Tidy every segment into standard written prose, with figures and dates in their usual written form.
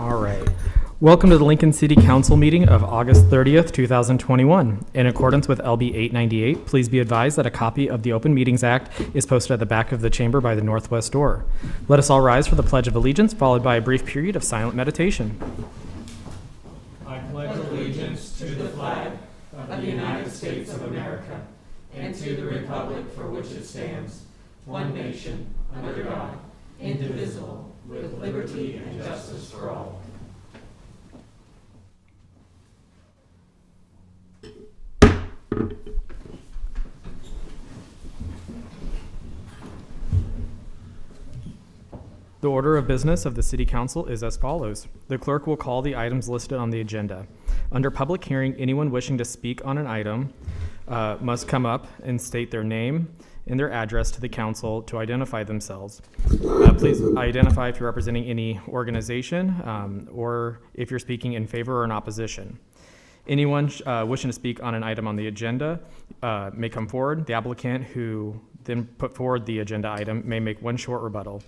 All right. Welcome to the Lincoln City Council meeting of August 30th, 2021. In accordance with LB 898, please be advised that a copy of the Open Meetings Act is posted at the back of the chamber by the northwest door. Let us all rise for the Pledge of Allegiance, followed by a brief period of silent meditation. I pledge allegiance to the flag of the United States of America and to the republic for which it stands, one nation, under God, indivisible, with liberty and justice for all. The order of business of the City Council is as follows. The clerk will call the items listed on the agenda. Under public hearing, anyone wishing to speak on an item must come up and state their name and their address to the council to identify themselves. Please identify if you're representing any organization or if you're speaking in favor or in opposition. Anyone wishing to speak on an item on the agenda may come forward. The applicant who then put forward the agenda item may make one short rebuttal.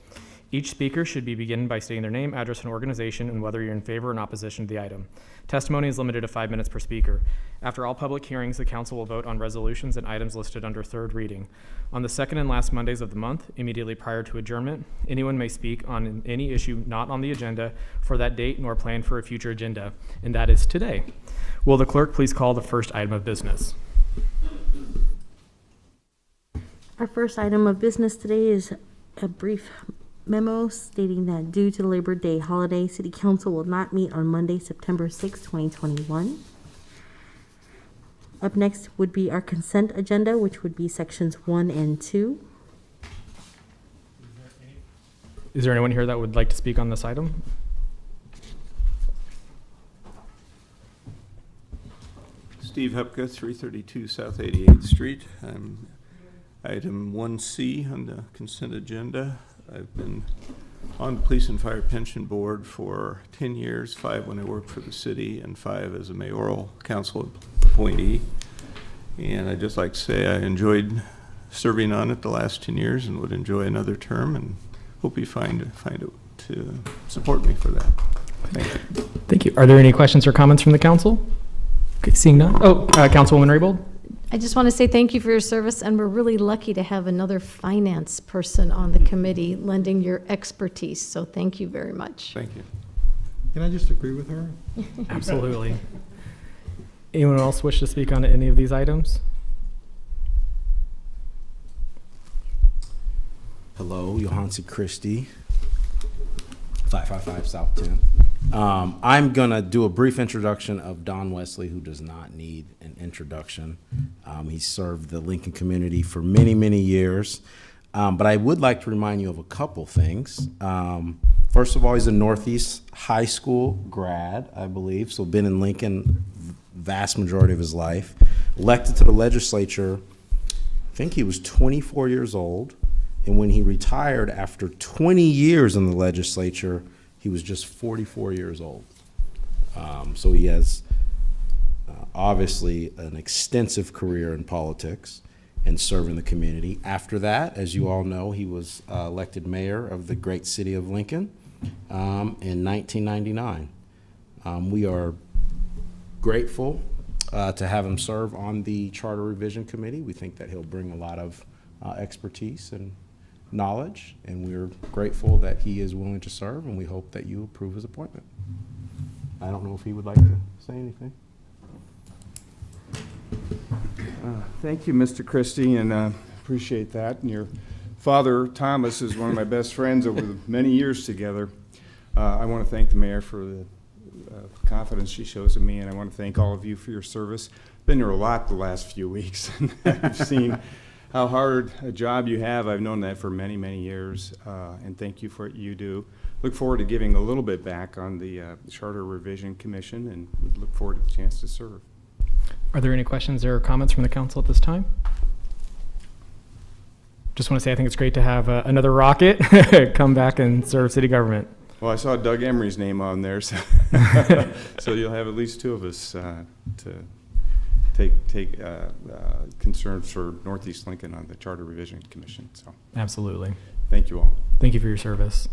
Each speaker should begin by stating their name, address, and organization, and whether you're in favor or in opposition to the item. Testimony is limited to 5 minutes per speaker. After all public hearings, the council will vote on resolutions and items listed under third reading. On the second and last Mondays of the month, immediately prior to adjournment, anyone may speak on any issue not on the agenda for that date nor planned for a future agenda, and that is today. Will the clerk please call the first item of business? Our first item of business today is a brief memo stating that due to the Labor Day holiday, City Council will not meet on Monday, September 6, 2021. Up next would be our consent agenda, which would be sections 1 and 2. Is there anyone here that would like to speak on this item? Steve Hupka, 332 South 88th Street. Item 1C on the consent agenda. I've been on the Police and Fire Pension Board for 10 years, 5 when I worked for the city and 5 as a mayoral council appointee. And I'd just like to say I enjoyed serving on it the last 10 years and would enjoy another term, and hope you find it to support me for that. Thank you. Thank you. Are there any questions or comments from the council? Okay, seeing none. Councilwoman Raybould? I just want to say thank you for your service, and we're really lucky to have another finance person on the committee lending your expertise, so thank you very much. Thank you. Can I just agree with her? Absolutely. Anyone else wish to speak on any of these items? Hello, Johansi Christie, 555 South 10. I'm going to do a brief introduction of Don Wesley, who does not need an introduction. He served the Lincoln community for many, many years. But I would like to remind you of a couple things. First of all, he's a Northeast High School grad, I believe, so been in Lincoln vast majority of his life. Elected to the legislature, I think he was 24 years old. And when he retired after 20 years in the legislature, he was just 44 years old. So he has obviously an extensive career in politics and serving the community. After that, as you all know, he was elected mayor of the great city of Lincoln in 1999. We are grateful to have him serve on the Charter Revision Committee. We think that he'll bring a lot of expertise and knowledge, and we're grateful that he is willing to serve, and we hope that you approve his appointment. I don't know if he would like to say anything. Thank you, Mr. Christie, and appreciate that. And your father, Thomas, is one of my best friends over the many years together. I want to thank the mayor for the confidence she shows in me, and I want to thank all of you for your service. Been here a lot the last few weeks, and I've seen how hard a job you have. I've known that for many, many years, and thank you for what you do. Look forward to giving a little bit back on the Charter Revision Commission, and would look forward to the chance to serve. Are there any questions or comments from the council at this time? Just want to say I think it's great to have another Rocket come back and serve city government. Well, I saw Doug Emery's name on there, so, so you'll have at least 2 of us to take concerns for Northeast Lincoln on the Charter Revision Commission. So absolutely. Thank you all. Thank you for your service.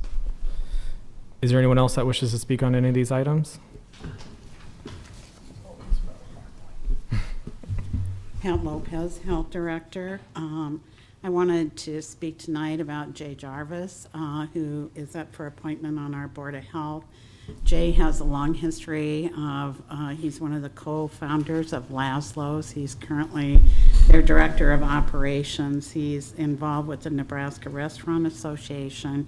Is there anyone else that wishes to speak on any of these items? Pat Lopez, Health Director. I wanted to speak tonight about Jay Jarvis, who is up for appointment on our Board of Health. Jay has a long history of, he's one of the co-founders of Laszlo's. He's currently their Director of Operations. He's involved with the Nebraska Restaurant Association,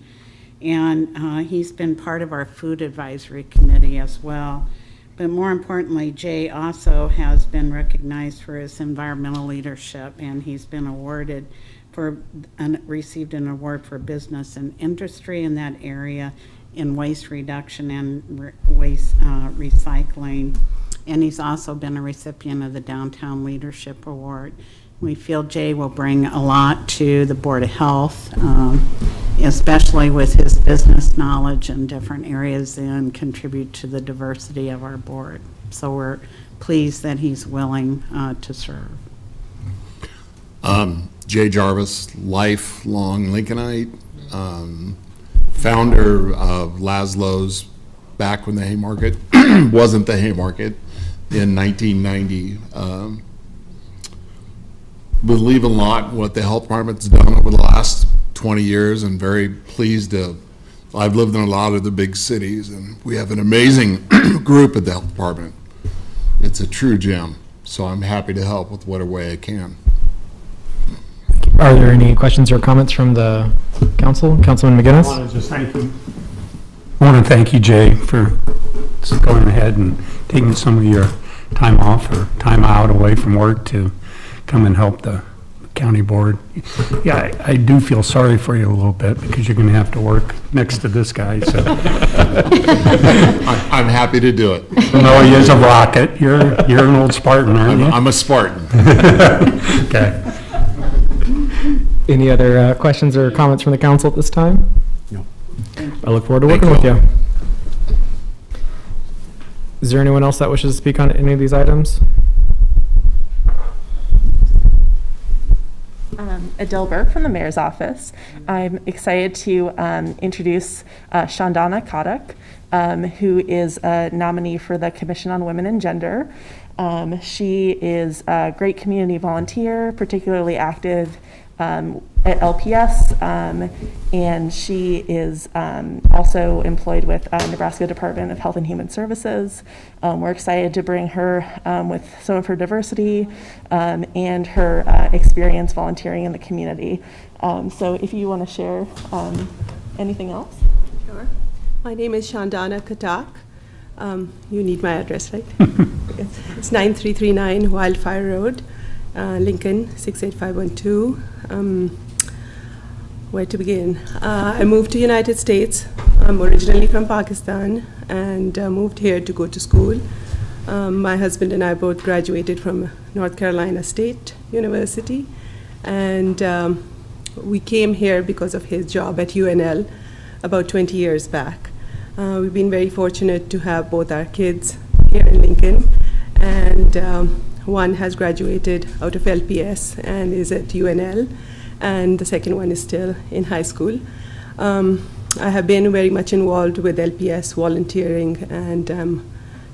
and he's been part of our Food Advisory Committee as well. But more importantly, Jay also has been recognized for his environmental leadership, and he's been awarded for, received an award for business and industry in that area in waste reduction and waste recycling. And he's also been a recipient of the Downtown Leadership Award. We feel Jay will bring a lot to the Board of Health, especially with his business knowledge in different areas, and contribute to the diversity of our board. So we're pleased that he's willing to serve. Jay Jarvis, lifelong Lincolnite, founder of Laszlo's back when the Haymarket wasn't the Haymarket in 1990. Believe a lot what the health department's done over the last 20 years, and very pleased to, I've lived in a lot of the big cities, and we have an amazing group at the health department. It's a true gem, so I'm happy to help with whatever way I can. Are there any questions or comments from the council? Councilman McGinnis? I want to just thank you. I want to thank you, Jay, for going ahead and taking some of your time off or time out away from work to come and help the county board. Yeah, I do feel sorry for you a little bit because you're going to have to work next to this guy. So I'm happy to do it. no, he is a rocket. You're an old Spartan, aren't you? I'm a Spartan. Okay. Any other questions or comments from the council at this time? No. I look forward to working with you. Is there anyone else that wishes to speak on any of these items? Adele Burke from the Mayor's Office. I'm excited to introduce Shandana Kadak, who is a nominee for the Commission on Women and Gender. She is a great community volunteer, particularly active at LPS, and she is also employed with Nebraska Department of Health and Human Services. We're excited to bring her with some of her diversity and her experience volunteering in the community. So if you want to share anything else. Sure. My name is Shandana Katak. You need my address, right? It's 9339 Wildfire Road, Lincoln, 68512. Where to begin? I moved to United States. I'm originally from Pakistan and moved here to go to school. My husband and I both graduated from North Carolina State University, and we came here because of his job at UNL about 20 years back. We've been very fortunate to have both our kids here in Lincoln, and one has graduated out of LPS and is at UNL, and the second one is still in high school. I have been very much involved with LPS volunteering, and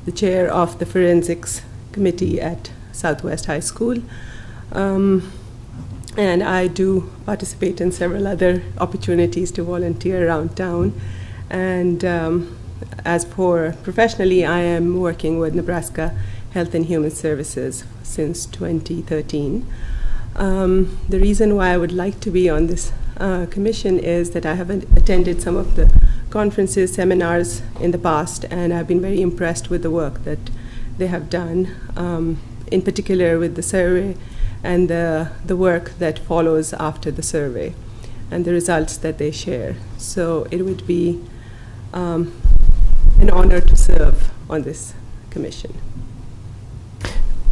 the chair of the forensics committee at Southwest High School. And I do participate in several other opportunities to volunteer around town. And as for professionally, I am working with Nebraska Health and Human Services since 2013. The reason why I would like to be on this commission is that I have attended some of the conferences, seminars in the past, and I've been very impressed with the work that they have done, in particular with the survey and the work that follows after the survey and the results that they share. So it would be an honor to serve on this commission.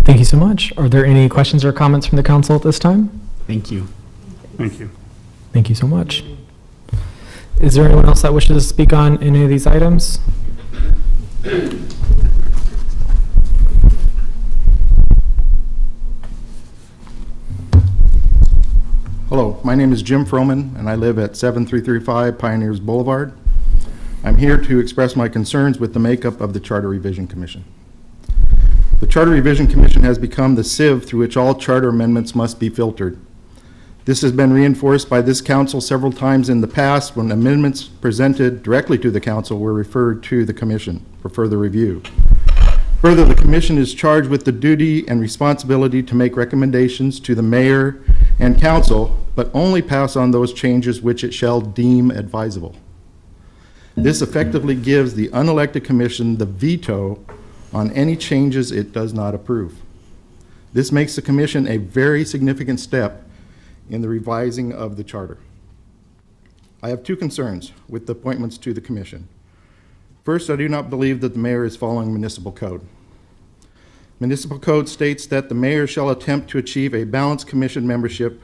Thank you so much. Are there any questions or comments from the council at this time? Thank you. Thank you. Thank you so much. Is there anyone else that wishes to speak on any of these items? Hello, my name is Jim Froman, and I live at 7335 Pioneers Boulevard. I'm here to express my concerns with the makeup of the Charter Revision Commission. The Charter Revision Commission has become the sieve through which all charter amendments must be filtered. This has been reinforced by this council several times in the past when amendments presented directly to the council were referred to the commission for further review. Further, the commission is charged with the duty and responsibility to make recommendations to the mayor and council, but only pass on those changes which it shall deem advisable. This effectively gives the unelected commission the veto on any changes it does not approve. This makes the commission a very significant step in the revising of the charter. I have two concerns with the appointments to the commission. First, I do not believe that the mayor is following municipal code. Municipal code states that the mayor shall attempt to achieve a balanced commission membership,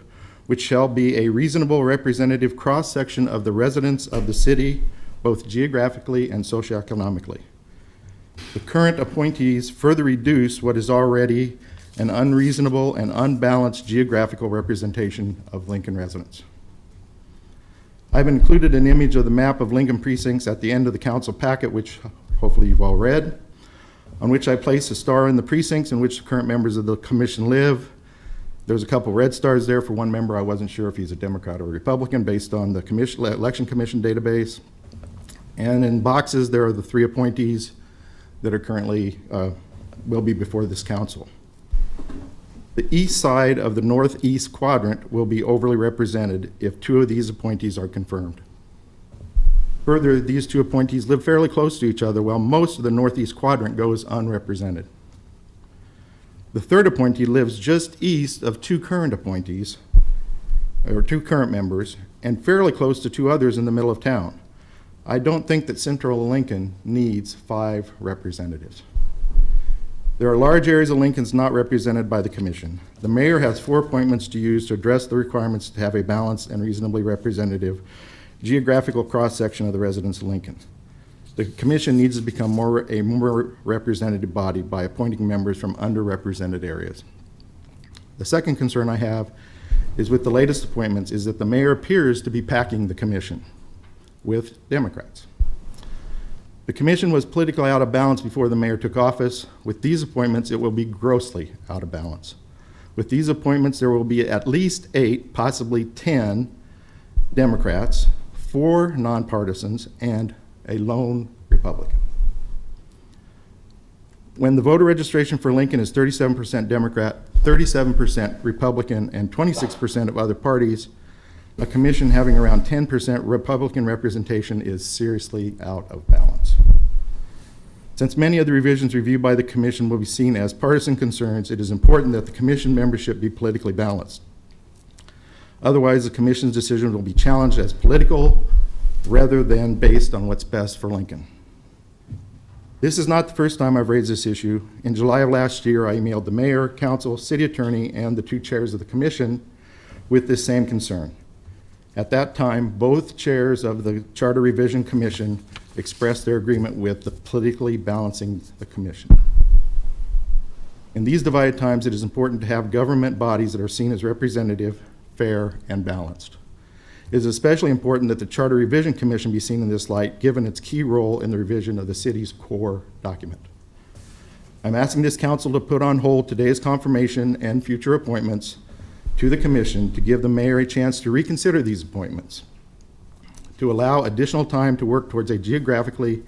which shall be a reasonable representative cross-section of the residents of the city, both geographically and socioeconomically. The current appointees further reduce what is already an unreasonable and unbalanced geographical representation of Lincoln residents. I've included an image of the map of Lincoln precincts at the end of the council packet, which hopefully you've all read, on which I place a star in the precincts in which the current members of the commission live. There's a couple red stars there for one member. I wasn't sure if he's a Democrat or a Republican based on the election commission database. And in boxes, there are the 3 appointees that are currently, will be before this council. The east side of the northeast quadrant will be overly represented if 2 of these appointees are confirmed. Further, these 2 appointees live fairly close to each other, while most of the northeast quadrant goes unrepresented. The 3rd appointee lives just east of 2 current appointees, or 2 current members, and fairly close to 2 others in the middle of town. I don't think that Central Lincoln needs 5 representatives. There are large areas of Lincoln not represented by the commission. The mayor has 4 appointments to use to address the requirements to have a balanced and reasonably representative geographical cross-section of the residents of Lincoln. The commission needs to become a more representative body by appointing members from underrepresented areas. The second concern I have is with the latest appointments is that the mayor appears to be packing the commission with Democrats. The commission was politically out of balance before the mayor took office. With these appointments, it will be grossly out of balance. With these appointments, there will be at least 8, possibly 10 Democrats, 4 nonpartisans, and a lone Republican. When the voter registration for Lincoln is 37% Democrat, 37% Republican, and 26% of other parties, a commission having around 10% Republican representation is seriously out of balance. Since many of the revisions reviewed by the commission will be seen as partisan concerns, it is important that the commission membership be politically balanced. Otherwise, the commission's decision will be challenged as political rather than based on what's best for Lincoln. This is not the first time I've raised this issue. In July of last year, I emailed the mayor, council, city attorney, and the 2 chairs of the commission with this same concern. At that time, both chairs of the Charter Revision Commission expressed their agreement with the politically balancing the commission. In these divided times, it is important to have government bodies that are seen as representative, fair, and balanced. It is especially important that the Charter Revision Commission be seen in this light, given its key role in the revision of the city's core document. I'm asking this council to put on hold today's confirmation and future appointments to the commission to give the mayor a chance to reconsider these appointments, to allow additional time to work towards a geographically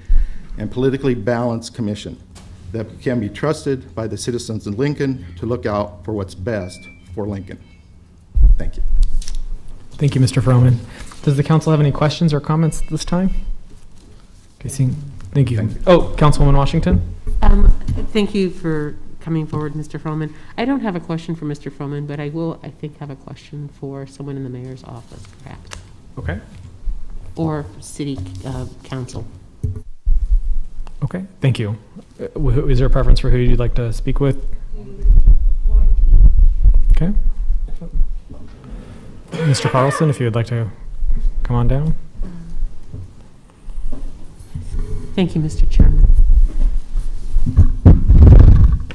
and politically balanced commission that can be trusted by the citizens of Lincoln to look out for what's best for Lincoln. Thank you. Thank you, Mr. Froman. Does the council have any questions or comments at this time? Okay, thank you. Oh, Councilwoman Washington? Thank you for coming forward, Mr. Froman. I don't have a question for Mr. Froman, but I will, I think, have a question for someone in the mayor's office, perhaps. Okay. Or city council. Okay, thank you. Is there a preference for who you'd like to speak with? Okay. Mr. Carlson, if you would like to come on down. Thank you, Mr. Chairman.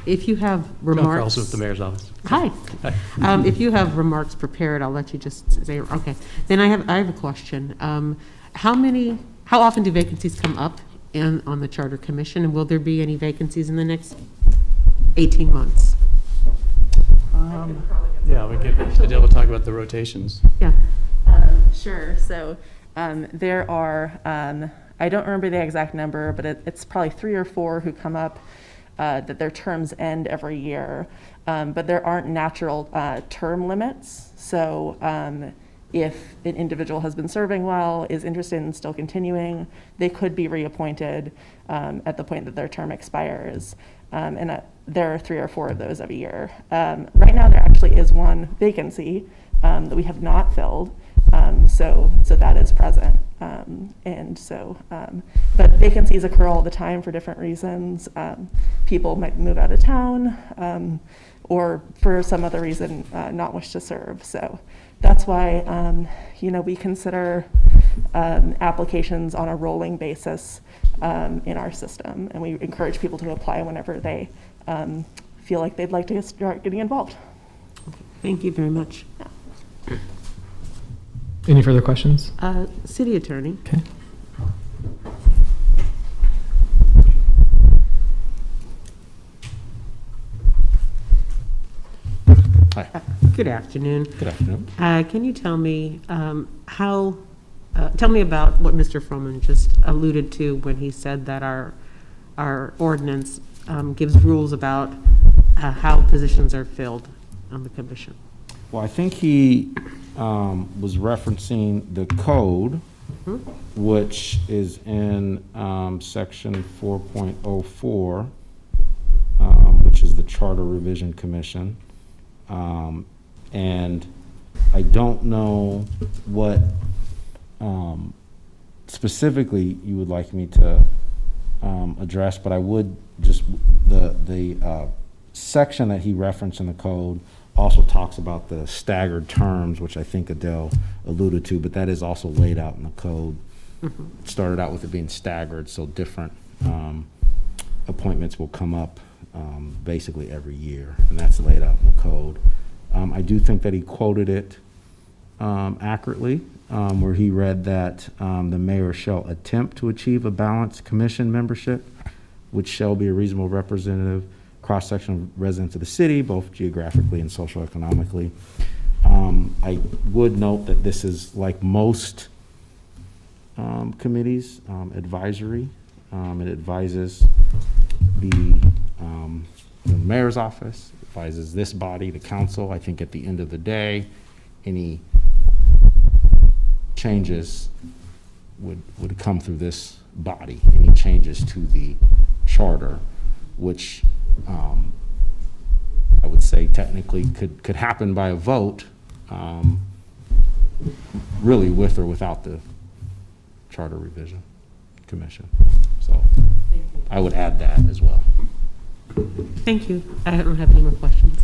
If you have remarks. John Carlson with the mayor's office. Hi. Hi. If you have remarks prepared, I'll let you just say, okay. Then I have a question. How many how often do vacancies come up on the Charter Commission? And will there be any vacancies in the next 18 months? Yeah, we get to be able to talk about the rotations. Yeah. Sure. So there are, I don't remember the exact number, but it's probably 3 or 4 who come up that their terms end every year. But there aren't natural term limits. So if an individual has been serving well, is interested in still continuing, they could be reappointed at the point that their term expires. And there are 3 or 4 of those every year. Right now, there actually is one vacancy that we have not filled. So that is present. But vacancies occur all the time for different reasons. People might move out of town or for some other reason not wish to serve. So that's why, we consider applications on a rolling basis in our system. And we encourage people to apply whenever they feel like they'd like to start getting involved. Thank you very much. Any further questions? City Attorney. Okay. Hi. Good afternoon. Good afternoon. Can you tell me tell me about what Mr. Froman just alluded to when he said that our ordinance gives rules about how positions are filled on the commission? Well, I think he was referencing the code, which is in section 4.04, which is the Charter Revision Commission. And I don't know what specifically you would like me to address, but I would just, the section that he referenced in the code also talks about the staggered terms, which I think Adele alluded to, but that is also laid out in the code. It started out with it being staggered, so different appointments will come up basically every year, and that's laid out in the code. I do think that he quoted it accurately, where he read that the mayor shall attempt to achieve a balanced commission membership, which shall be a reasonable representative cross-section of residents of the city, both geographically and socioeconomically. I would note that this is, like most committees, advisory. It advises the mayor's office, advises this body, the council. I think at the end of the day, any changes would come through this body, any changes to the charter, which I would say technically could happen by a vote, really with or without the Charter Revision Commission. So I would add that as well. Thank you. I don't have any more questions.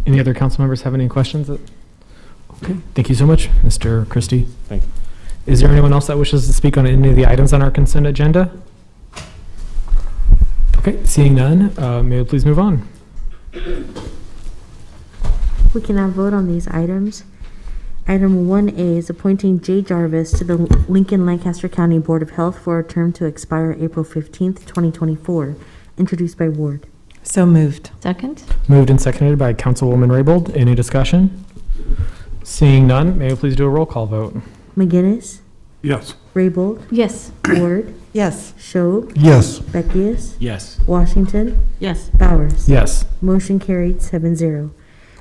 Any other council members have any questions? Okay, thank you so much, Mr. Christie. Thank you. Is there anyone else that wishes to speak on any of the items on our consent agenda? Okay, seeing none, may we please move on? We can now vote on these items. Item 1A is appointing Jay Jarvis to the Lincoln Lancaster County Board of Health for a term to expire April 15th, 2024, introduced by Ward. So moved. Second? Moved and seconded by Councilwoman Raybold. Any discussion? Seeing none, may we please do a roll call vote? McGinnis, Yes. Raybold, Yes. Ward, Yes. Schob, Yes. Beckius, Yes. Washington, Yes. Bowers. Yes. Motion carried 7-0.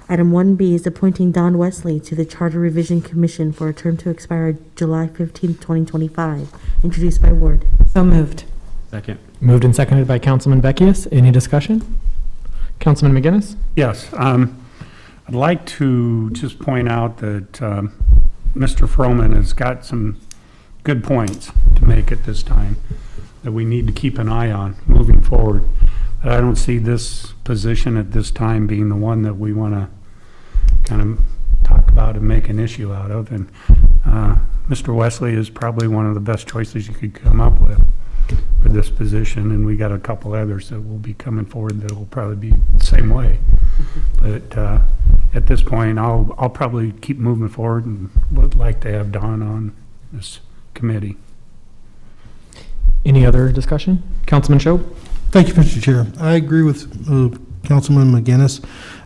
Item 1B is appointing Don Wesley to the Charter Revision Commission for a term to expire July 15th, 2025, introduced by Ward. So moved. Second. Moved and seconded by Councilman Beckius. Any discussion? Councilman McGinnis? Yes. I'd like to just point out that Mr. Froman has got some good points to make at this time that we need to keep an eye on moving forward. But I don't see this position at this time being the one that we want to kind of talk about and make an issue out of. And Mr. Wesley is probably one of the best choices you could come up with for this position, and we got a couple others that will be coming forward that will probably be the same way. But at this point, I'll probably keep moving forward and would like to have Don on this committee. Any other discussion? Councilman Shob? Thank you, Mr. Chair. I agree with Councilman McGinnis.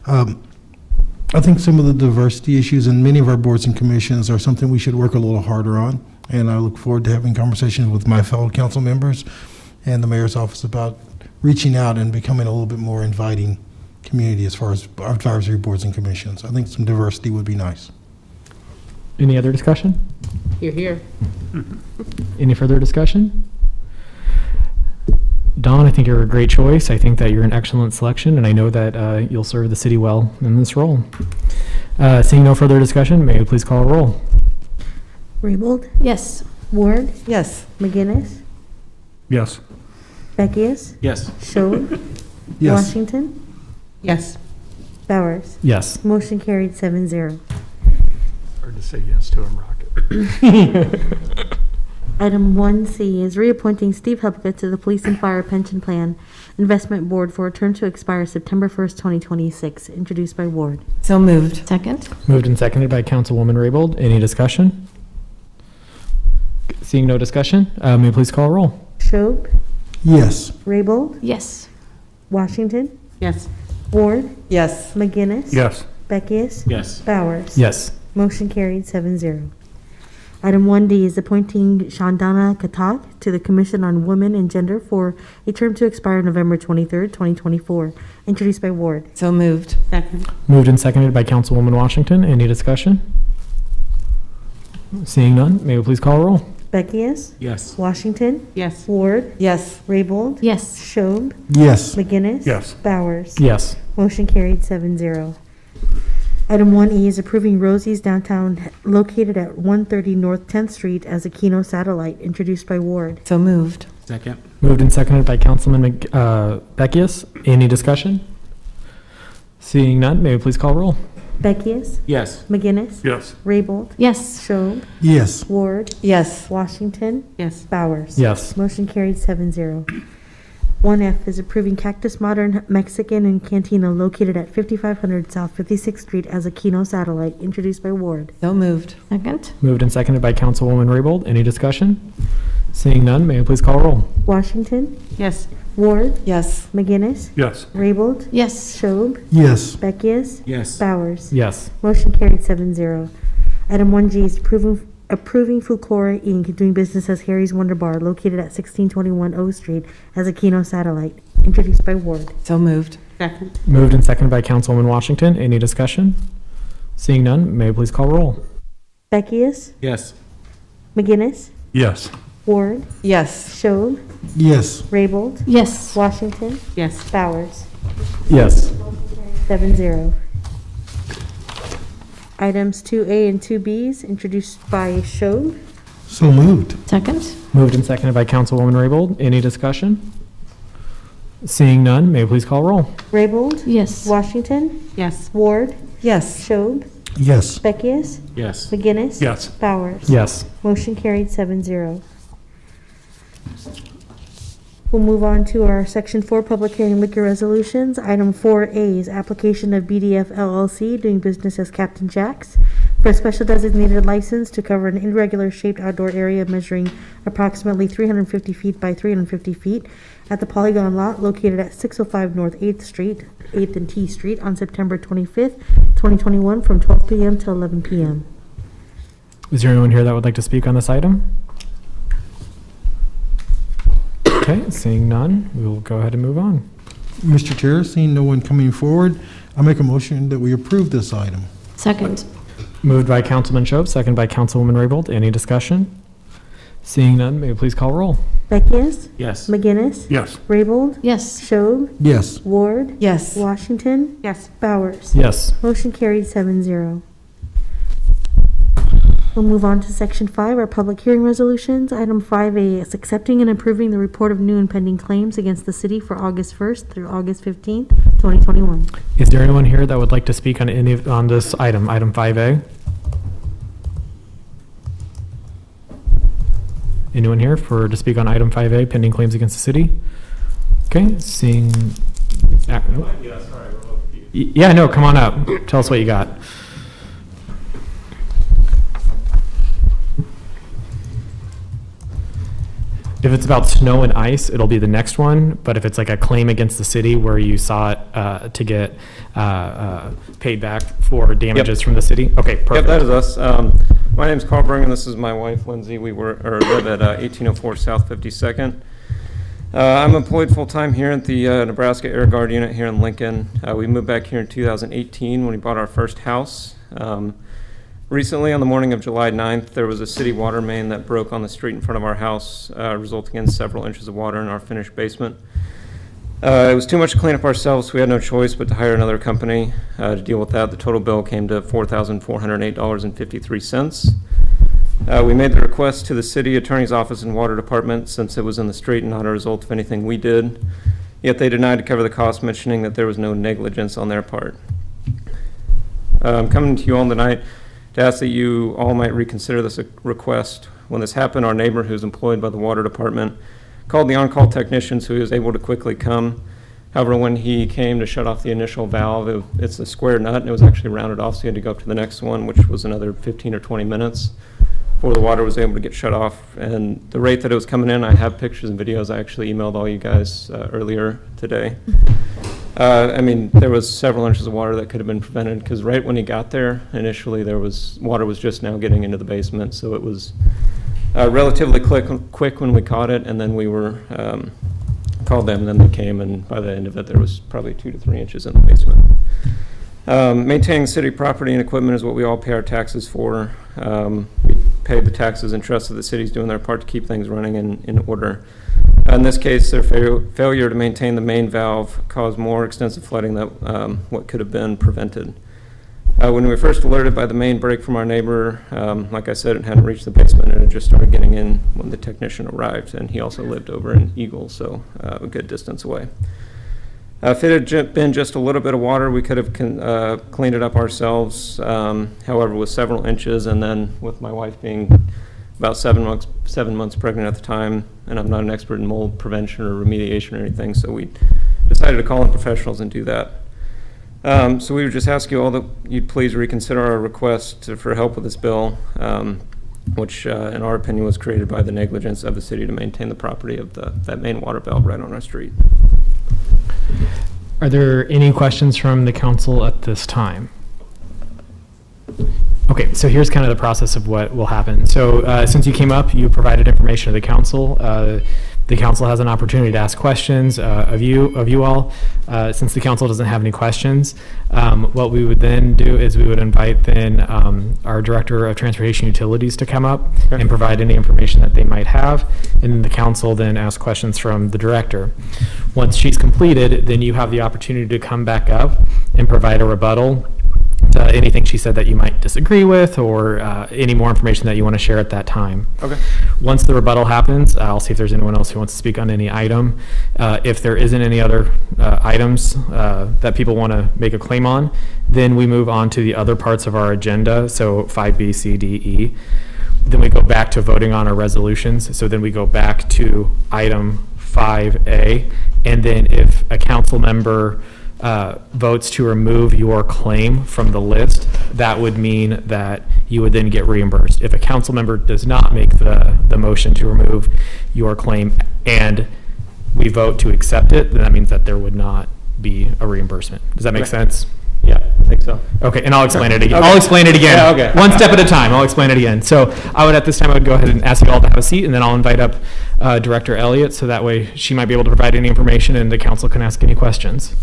I think some of the diversity issues in many of our boards and commissions are something we should work a little harder on, and I look forward to having conversations with my fellow council members and the mayor's office about reaching out and becoming a little bit more inviting community as far as our advisory boards and commissions. I think some diversity would be nice. Any other discussion? You're here. Any further discussion? Don, I think you're a great choice. I think that you're an excellent selection, and I know that you'll serve the city well in this role. Seeing no further discussion, may we please call a roll? Raybold? Yes. Ward? Yes. McGinnis? Yes. Beckius? Yes. Schob? Yes. Washington? Yes. Bowers? Yes. Motion carried 7-0. Hard to say yes to him, Rocket. Item 1C is reappointing Steve Hupka to the Police and Fire Pension Plan Investment Board for a term to expire September 1st, 2026, introduced by Ward. So moved. Second? Moved and seconded by Councilwoman Raybold. Any discussion? Seeing no discussion, may we please call a roll? Schob? Yes. Raybold? Yes. Washington? Yes. Ward? Yes. McGinnis? Yes. Beckius? Yes. Bowers? Yes. Motion carried 7-0. Item 1D is appointing Shandana Katak to the Commission on Women and Gender for a term to expire November 23rd, 2024, introduced by Ward. So moved. Second. Moved and seconded by Councilwoman Washington. Any discussion? Seeing none, may we please call a roll? Beckius? Yes. Washington? Yes. Ward? Yes. Raybold? Yes. Schob? Yes. McGinnis? Yes. Bowers? Yes. Motion carried 7-0. Item 1E is approving Rosie's Downtown located at 130 North 10th Street as a Keno satellite, introduced by Ward. So moved. Second. Moved and seconded by Councilman Beckius. Any discussion? Seeing none, may we please call roll? Beckius? Yes. McGinnis? Yes. Raybold? Yes. Schob? Yes. Ward? Yes. Washington? Yes. Bowers? Yes. Motion carried 7-0. 1F is approving Cactus Modern Mexican and Cantina located at 5500 South 56th Street as a Keno satellite, introduced by Ward. So moved. Second? Moved and seconded by Councilwoman Raybold. Any discussion? Seeing none, may we please call roll? Washington? Yes. Ward? Yes. McGinnis? Yes. Raybold? Yes. Schob? Yes. Beckius? Yes. Bowers? Yes. Motion carried 7-0. Item 1G is approving Fucora Inc. doing business as Harry's Wonder Bar located at 1621 O Street as a Keno satellite, introduced by Ward. So moved. Second. Moved and seconded by Councilwoman Washington. Any discussion? Seeing none, may we please call roll? Beckius? Yes. McGinnis? Yes. Ward? Yes. Schob? Yes. Raybold? Yes. Washington? Yes. Bowers? Yes. 7-0. Items 2A and 2Bs introduced by Schob. So moved. Second? Moved and seconded by Councilwoman Raybold. Any discussion? Seeing none, may we please call roll? Raybold? Yes. Washington? Yes. Ward? Yes. Schob? Yes. Beckius? Yes. McGinnis? Yes. Bowers? Yes. Motion carried 7-0. We'll move on to our Section 4 Public Hearing Liquor Resolutions. Item 4A is application of BDF LLC doing business as Captain Jack's for a special designated license to cover an irregular shaped outdoor area measuring approximately 350 feet by 350 feet at the Polygon Lot located at 605 North 8th Street, 8th and T Street on September 25th, 2021 from 12 p.m. to 11 p.m. Is there anyone here that would like to speak on this item? Okay, seeing none, we will go ahead and move on. Mr. Chair, seeing no one coming forward, I make a motion that we approve this item. Second? Moved by Councilman Schob, second by Councilwoman Raybold. Any discussion? Seeing none, may we please call roll? Beckius? Yes. McGinnis? Yes. Raybold? Yes. Schob? Yes. Ward? Yes. Washington? Yes. Bowers? Yes. Motion carried 7-0. We'll move on to Section 5, our public hearing resolutions. Item 5A is accepting and approving the report of new and pending claims against the city for August 1st through August 15th, 2021. Is there anyone here that would like to speak on on this item, item 5A? Anyone here to speak on item 5A, pending claims against the city? Okay, seeing. Yeah, no, come on up. Tell us what you got. If it's about snow and ice, it'll be the next one, but if it's like a claim against the city where you sought to get paid back for damages from the city? Okay, perfect. Yep, that is us. My name's Carl Bergen, this is my wife Lindsay. We live at 1804 South 52nd. I'm employed full-time here at the Nebraska Air Guard unit here in Lincoln. We moved back here in 2018 when we bought our first house. Recently, on the morning of July 9th, there was a city water main that broke on the street in front of our house, resulting in several inches of water in our finished basement. It was too much to clean up ourselves, so we had no choice but to hire another company to deal with that. The total bill came to $4,408.53. We made the request to the city attorney's office and water department since it was in the street and not a result of anything we did, yet they denied to cover the cost, mentioning that there was no negligence on their part. I'm coming to you all tonight to ask that you all might reconsider this request. When this happened, our neighbor, who's employed by the water department, called the on-call technician, so he was able to quickly come. However, when he came to shut off the initial valve, it's a square nut, and it was actually rounded off, so he had to go up to the next one, which was another 15 or 20 minutes before the water was able to get shut off. And the rate that it was coming in, I have pictures and videos. I actually emailed all you guys earlier today. I mean, there was several inches of water that could have been prevented, because right when he got there, initially water was just now getting into the basement, so it was relatively quick when we caught it, and then we called them, and then they came, and by the end of it, there was probably 2 to 3 inches in the basement. Maintaining city property and equipment is what we all pay our taxes for. We pay the taxes and trust that the city's doing their part to keep things running in order. In this case, their failure to maintain the main valve caused more extensive flooding than what could have been prevented. When we were first alerted by the main break from our neighbor, like I said, it hadn't reached the basement, and it just started getting in when the technician arrived, and he also lived over in Eagle, so a good distance away. If it had been just a little bit of water, we could have cleaned it up ourselves. However, with several inches, and then with my wife being about 7 months pregnant at the time, and I'm not an expert in mold prevention or remediation or anything, so we decided to call in professionals and do that. So we would just ask you all that you'd please reconsider our request for help with this bill, which in our opinion was created by the negligence of the city to maintain the property of that main water valve right on our street. Are there any questions from the council at this time? Okay, so here's kind of the process of what will happen. So since you came up, you provided information to the council. The council has an opportunity to ask questions of you all. Since the council doesn't have any questions, what we would then do is we would invite then our Director of Transportation Utilities to come up and provide any information that they might have, and then the council then ask questions from the director. Once she's completed, then you have the opportunity to come back up and provide a rebuttal to anything she said that you might disagree with, or any more information that you want to share at that time. Okay. Once the rebuttal happens, I'll see if there's anyone else who wants to speak on any item. If there isn't any other items that people want to make a claim on, then we move on to the other parts of our agenda, so 5B, C, D, E. Then we go back to voting on our resolutions. So then we go back to item 5A, and then if a council member votes to remove your claim from the list, that would mean that you would then get reimbursed. If a council member does not make the motion to remove your claim and we vote to accept it, then that means that there would not be a reimbursement. Does that make sense? Yeah, I think so. Okay, and I'll explain it again. Okay. I'll explain it again. Yeah, okay. One step at a time. I'll explain it again. So at this time, I would go ahead and ask you all to have a seat, and then I'll invite up Director Elliott, so that way she might be able to provide any information and the council can ask any questions.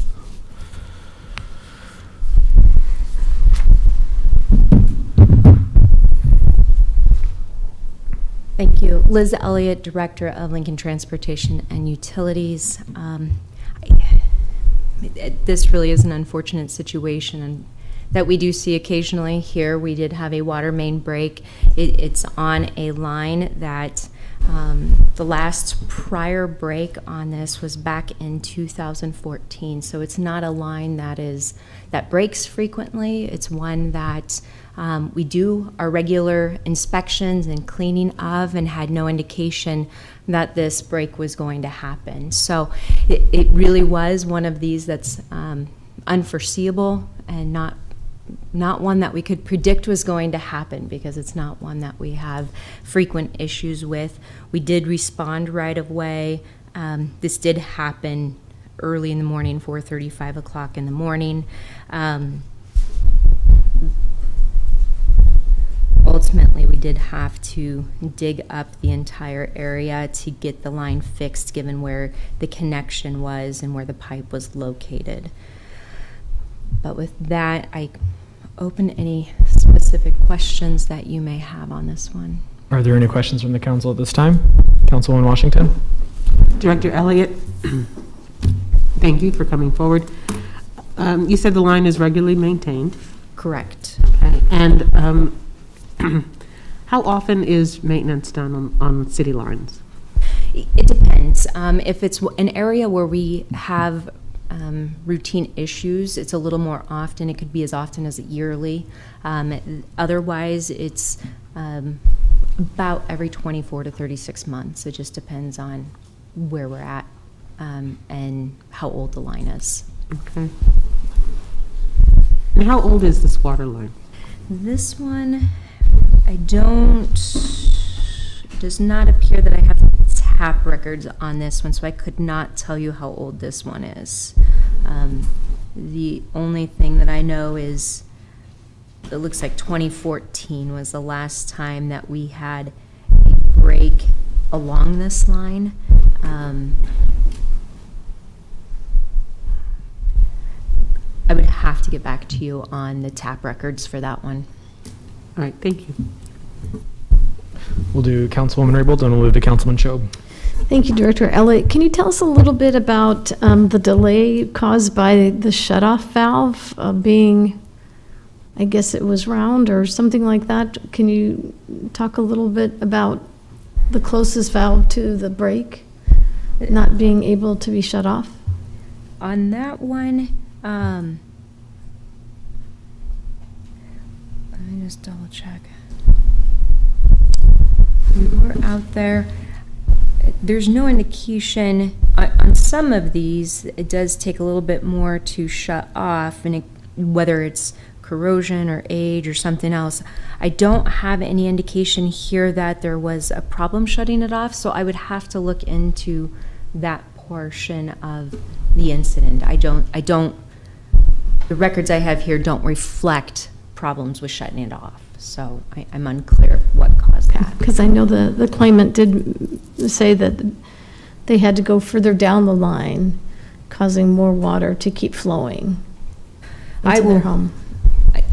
Thank you. Liz Elliott, Director of Lincoln Transportation and Utilities. This really is an unfortunate situation and that we do see occasionally here. We did have a water main break. It's on a line that the last prior break on this was back in 2014. So it's not a line that breaks frequently. It's one that we do our regular inspections and cleaning of, and had no indication that this break was going to happen. So it really was one of these that's unforeseeable and not not one that we could predict was going to happen because it's not one that we have frequent issues with. We did respond right away. This did happen early in the morning, 4:30, 5 o'clock in the morning. Ultimately, we did have to dig up the entire area to get the line fixed, given where the connection was and where the pipe was located. But with that, I open any specific questions that you may have on this one. Are there any questions from the council at this time? Councilwoman Washington? Director Elliott, thank you for coming forward. You said the line is regularly maintained. Correct. Okay. And how often is maintenance done on city lines? It depends. If it's an area where we have routine issues, it's a little more often. It could be as often as yearly. Otherwise, it's about every 24 to 36 months. It just depends on where we're at and how old the line is. Okay. And how old is this water line? This one, does not appear that I have tap records on this one, so I could not tell you how old this one is. The only thing that I know is it looks like 2014 was the last time that we had a break along this line. I would have to get back to you on the tap records for that one. All right, thank you. We'll do Councilwoman Raybould, then we'll move to Councilman Shob. Thank you, Director Elliott. Can you tell us a little bit about the delay caused by the shutoff valve being, I guess it was round or something like that? Can you talk a little bit about the closest valve to the break not being able to be shut off? On that one, let me just double check. We were out there. There's no indication on some of these. It does take a little bit more to shut off, and whether it's corrosion or age or something else. I don't have any indication here that there was a problem shutting it off, so I would have to look into that portion of the incident. The records I have here don't reflect problems with shutting it off, so I'm unclear what caused that. Because I know the claimant did say that they had to go further down the line, causing more water to keep flowing into their home.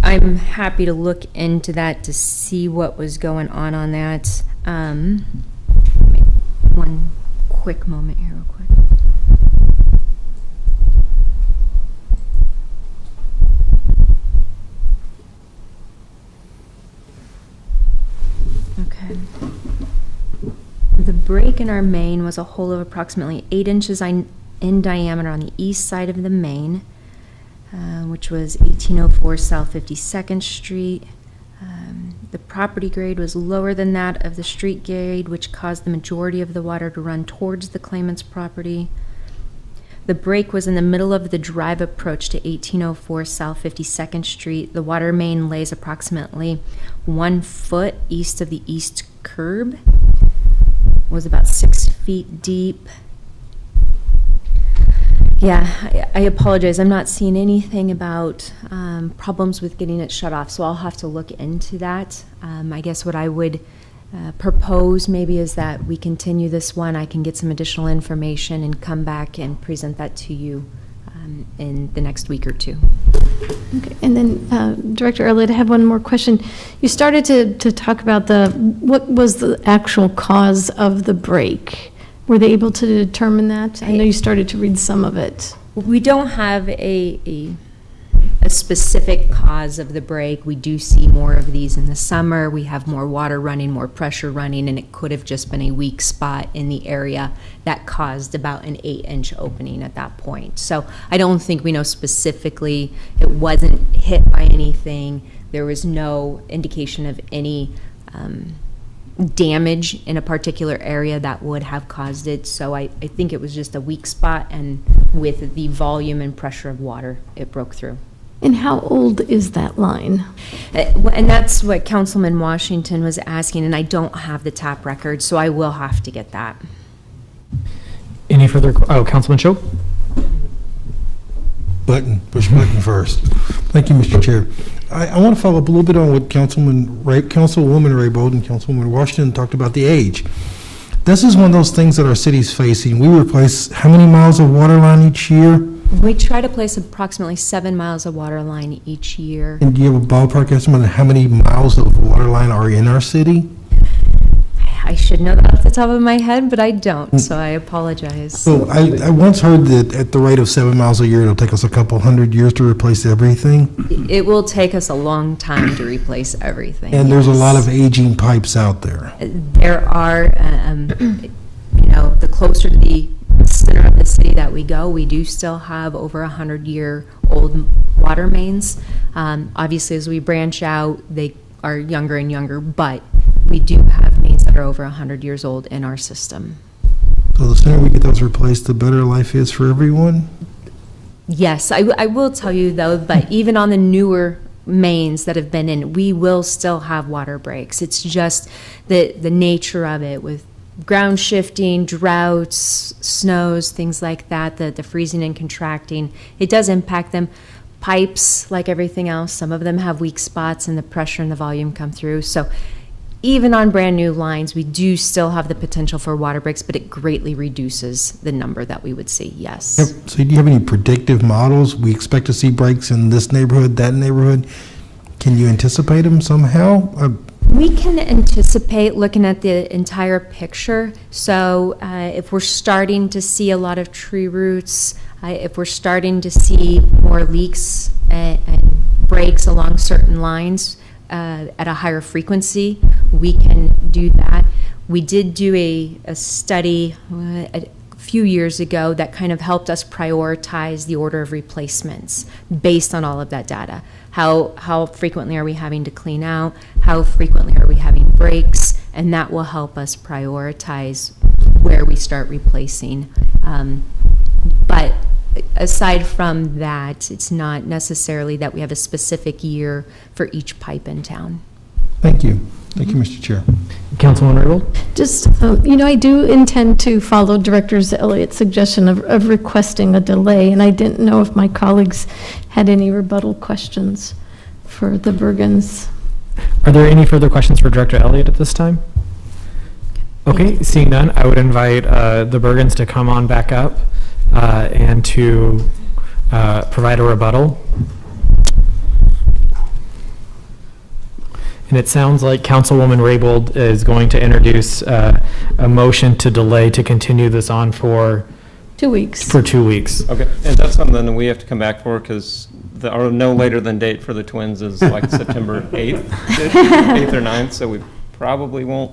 I'm happy to look into that to see what was going on that. One quick moment here, real quick. Okay. The break in our main was a hole of approximately 8 inches in diameter on the east side of the main, which was 1804 South 52nd Street. The property grade was lower than that of the street grade, which caused the majority of the water to run towards the claimant's property. The break was in the middle of the drive approach to 1804 South 52nd Street. The water main lays approximately 1 foot east of the east curb, was about 6 feet deep. Yeah, I apologize. I'm not seeing anything about problems with getting it shut off, so I'll have to look into that. I guess what I would propose maybe is that we continue this one. I can get some additional information and come back and present that to you in the next week or two. Okay, and then Director Elliott, I have one more question. You started to talk about what was the actual cause of the break? Were they able to determine that? I know you started to read some of it. We don't have a specific cause of the break. We do see more of these in the summer. We have more water running, more pressure running, and it could have just been a weak spot in the area that caused about an 8-inch opening at that point. So I don't think we know specifically. It wasn't hit by anything. There was no indication of any damage in a particular area that would have caused it. So I think it was just a weak spot, and with the volume and pressure of water, it broke through. And how old is that line? And that's what Councilman Washington was asking, and I don't have the tap record, so I will have to get that. Any further, Councilman Show? Push button first. Thank you, Mr. Chair. I want to follow up a little bit on what Councilwoman Raybold and Councilwoman Washington talked about the age. This is one of those things that our city's facing. We replace how many miles of water line each year? We try to place approximately 7 miles of water line each year. And do you have a ballpark estimate of how many miles of water line are in our city? I should know that off the top of my head, but I don't, so I apologize. So I once heard that at the rate of 7 miles a year, it'll take us a couple hundred years to replace everything. It will take us a long time to replace everything. And there's a lot yes. of aging pipes out there. There are, the closer to the center of the city that we go, we do still have over 100-year-old water mains. Obviously, as we branch out, they are younger and younger, but we do have mains that are over 100 years old in our system. So the sooner we get those replaced, the better life is for everyone? Yes, I will tell you though, but even on the newer mains that have been in, we will still have water breaks. It's just the nature of it with ground shifting, droughts, snows, things like that, the freezing and contracting. It does impact them. Pipes, like everything else, some of them have weak spots and the pressure and the volume come through. So even on brand new lines, we do still have the potential for water breaks, but it greatly reduces the number that we would see, yes. Yep. So do you have any predictive models? We expect to see breaks in this neighborhood, that neighborhood. Can you anticipate them somehow? We can anticipate looking at the entire picture. So if we're starting to see a lot of tree roots, if we're starting to see more leaks and breaks along certain lines at a higher frequency, we can do that. We did do a study a few years ago that kind of helped us prioritize the order of replacements based on all of that data. How frequently are we having to clean out? How frequently are we having breaks? And that will help us prioritize where we start replacing. But aside from that, it's not necessarily that we have a specific year for each pipe in town. Thank you. Thank you, Mr. Chair. Councilwoman Raybold? Just, I do intend to follow Director Elliott's suggestion of requesting a delay, and I didn't know if my colleagues had any rebuttal questions for the Bergens. Are there any further questions for Director Elliott at this time? Okay, seeing none, I would invite the Bergens to come on back up and to provide a rebuttal. And it sounds like Councilwoman Raybold is going to introduce a motion to delay to continue this on for 2 weeks. For 2 weeks. Okay, and that's something that we have to come back for, because our no later than date for the twins is like September 8th, 8th or 9th, so we probably won't.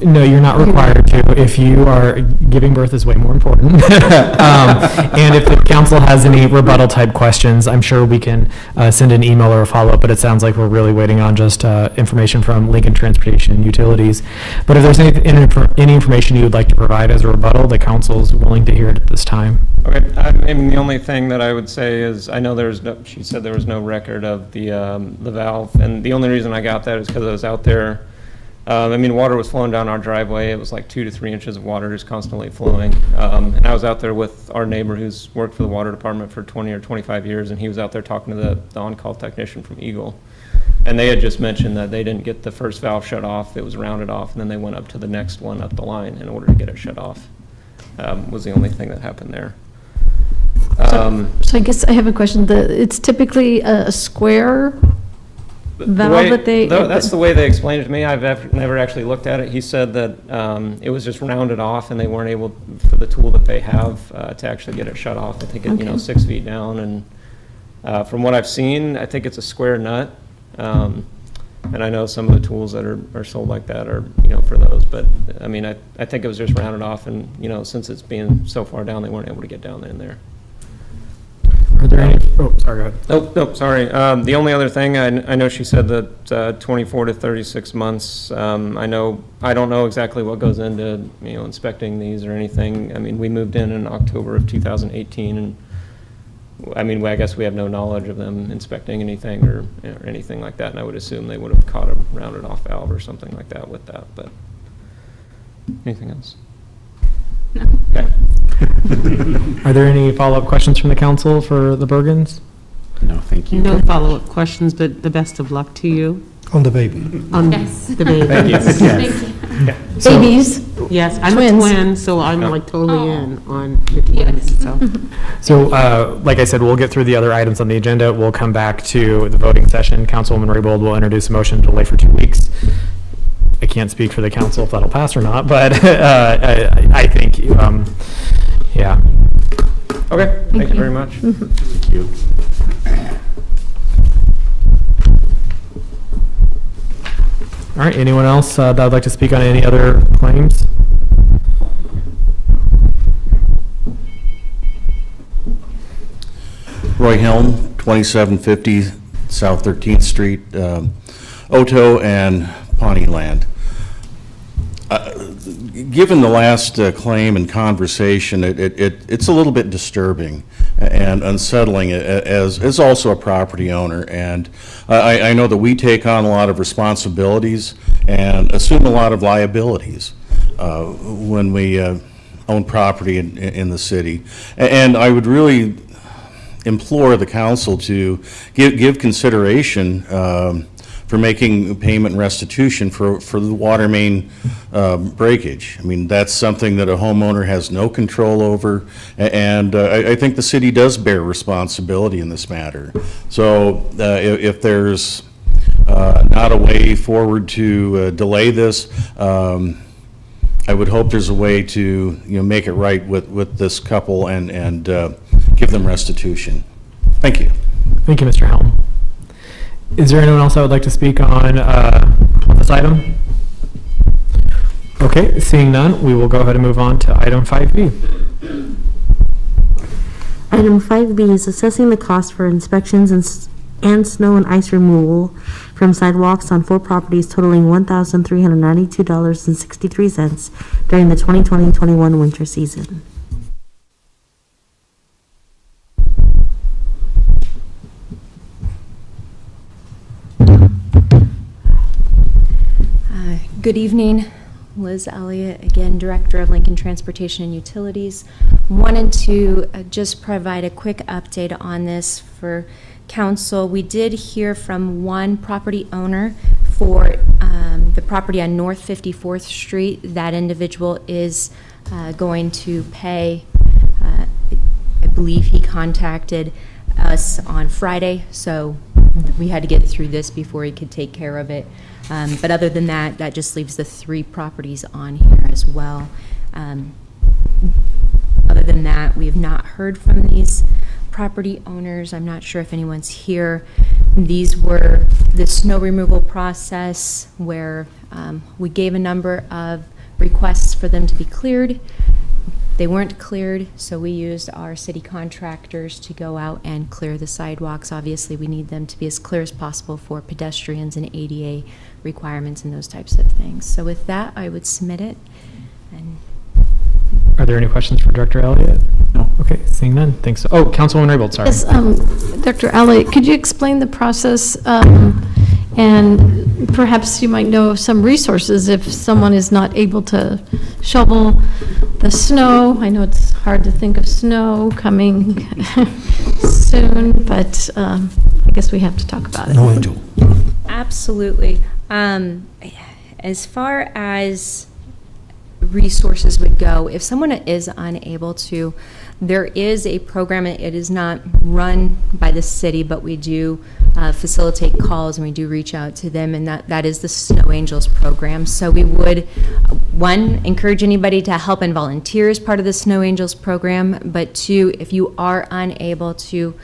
No, you're not required to. If you are, giving birth is way more important. And if the council has any rebuttal type questions, I'm sure we can send an email or a follow-up, but it sounds like we're really waiting on just information from Lincoln Transportation and Utilities. But if there's any information you would like to provide as a rebuttal, the council's willing to hear it at this time. Okay, I mean, the only thing that I would say is, I know she said there was no record of the valve, and the only reason I got that is because I was out there. Water was flowing down our driveway. It was like 2 to 3 inches of water just constantly flowing. And I was out there with our neighbor who's worked for the water department for 20 or 25 years, and he was out there talking to the on-call technician from Eagle. And they had just mentioned that they didn't get the first valve shut off. It was rounded off, and then they went up to the next one up the line in order to get it shut off. Was the only thing that happened there. So I guess I have a question. It's typically a square valve that they... That's the way they explained it to me. I've never actually looked at it. He said that it was just rounded off, and they weren't able, for the tool that they have, to actually get it shut off. I think it, 6 feet down. And from what I've seen, I think it's a square nut. And I know some of the tools that are sold like that are, for those. But, I think it was just rounded off, and, since it's being so far down, they weren't able to get down in there. Are there any? Oh, sorry, go ahead. Nope, sorry. The only other thing, I know she said that 24 to 36 months. I don't know exactly what goes into, inspecting these or anything. We moved in October of 2018, and I mean, I guess we have no knowledge of them inspecting anything or anything like that, and I would assume they would have caught a rounded off valve or something like that with that, but anything else? No. Okay. Are there any follow-up questions from the council for the Bergens? No, thank you. No follow-up questions, but the best of luck to you. On the baby. On Yes. the baby. Thank you. Yeah. Babies. Yes, I'm Twins. a twin, so I'm like totally in on the twins, so. So, like I said, we'll get through the other items on the agenda. We'll come back to the voting session. Councilwoman Raybold will introduce a motion to delay for 2 weeks. I can't speak for the council if that'll pass or not, but I think, yeah. Okay, thank you very much. Thank you. All right, anyone else that would like to speak on any other claims? Roy Helm, 2750 South 13th Street, Oto and Pawnee Land. Given the last claim and conversation, it's a little bit disturbing and unsettling as also a property owner. And I know that we take on a lot of responsibilities and assume a lot of liabilities when we own property in the city. And I would really implore the council to give consideration for making payment and restitution for the water main breakage. I mean, that's something that a homeowner has no control over, and I think the city does bear responsibility in this matter. So if there's not a way forward to delay this, I would hope there's a way to make it right with this couple and give them restitution. Thank you. Thank you, Mr. Helm. Is there anyone else that would like to speak on this item? Okay, seeing none, we will go ahead and move on to item 5B. Item 5B is assessing the cost for inspections and snow and ice removal from sidewalks on 4 properties totaling $1,392.63 during the 2020-21 winter season. Good evening, Liz Elliott, again, Director of Lincoln Transportation and Utilities. Wanted to just provide a quick update on this for council. We did hear from one property owner for the property on North 54th Street. That individual is going to pay, I believe he contacted us on Friday, so we had to get through this before he could take care of it. But other than that, that just leaves the 3 properties on here as well. Other than that, we have not heard from these property owners. I'm not sure if anyone's here. These were the snow removal process where we gave a number of requests for them to be cleared. They weren't cleared, so we used our city contractors to go out and clear the sidewalks. Obviously, we need them to be as clear as possible for pedestrians and ADA requirements and those types of things. So with that, I would submit it. And Are there any questions for Director Elliott? No. Okay, seeing none, thanks. Oh, Councilwoman Raybold, sorry. Yes, Dr. Elliott, could you explain the process? And perhaps you might know of some resources if someone is not able to shovel the snow. I know it's hard to think of snow coming soon, but I guess we have to talk about it. No angel. absolutely. As far as resources would go, if someone is unable to, there is a program. It is not run by the city, but we do facilitate calls and we do reach out to them, and that is the Snow Angels program. So we would, one, encourage anybody to help and volunteer as part of the Snow Angels program, but two, if you are unable to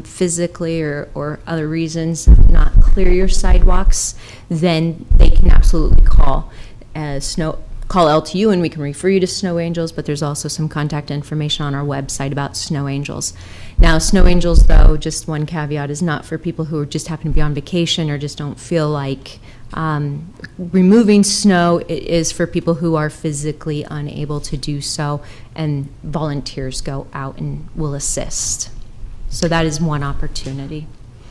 physically or other reasons not clear your sidewalks, then they can absolutely call LTU and we can refer you to Snow Angels, but there's also some contact information on our website about Snow Angels. Now, Snow Angels, though, just one caveat, is not for people who just happen to be on vacation or just don't feel like removing snow. It is for people who are physically unable to do so, and volunteers go out and will assist. So that is one opportunity.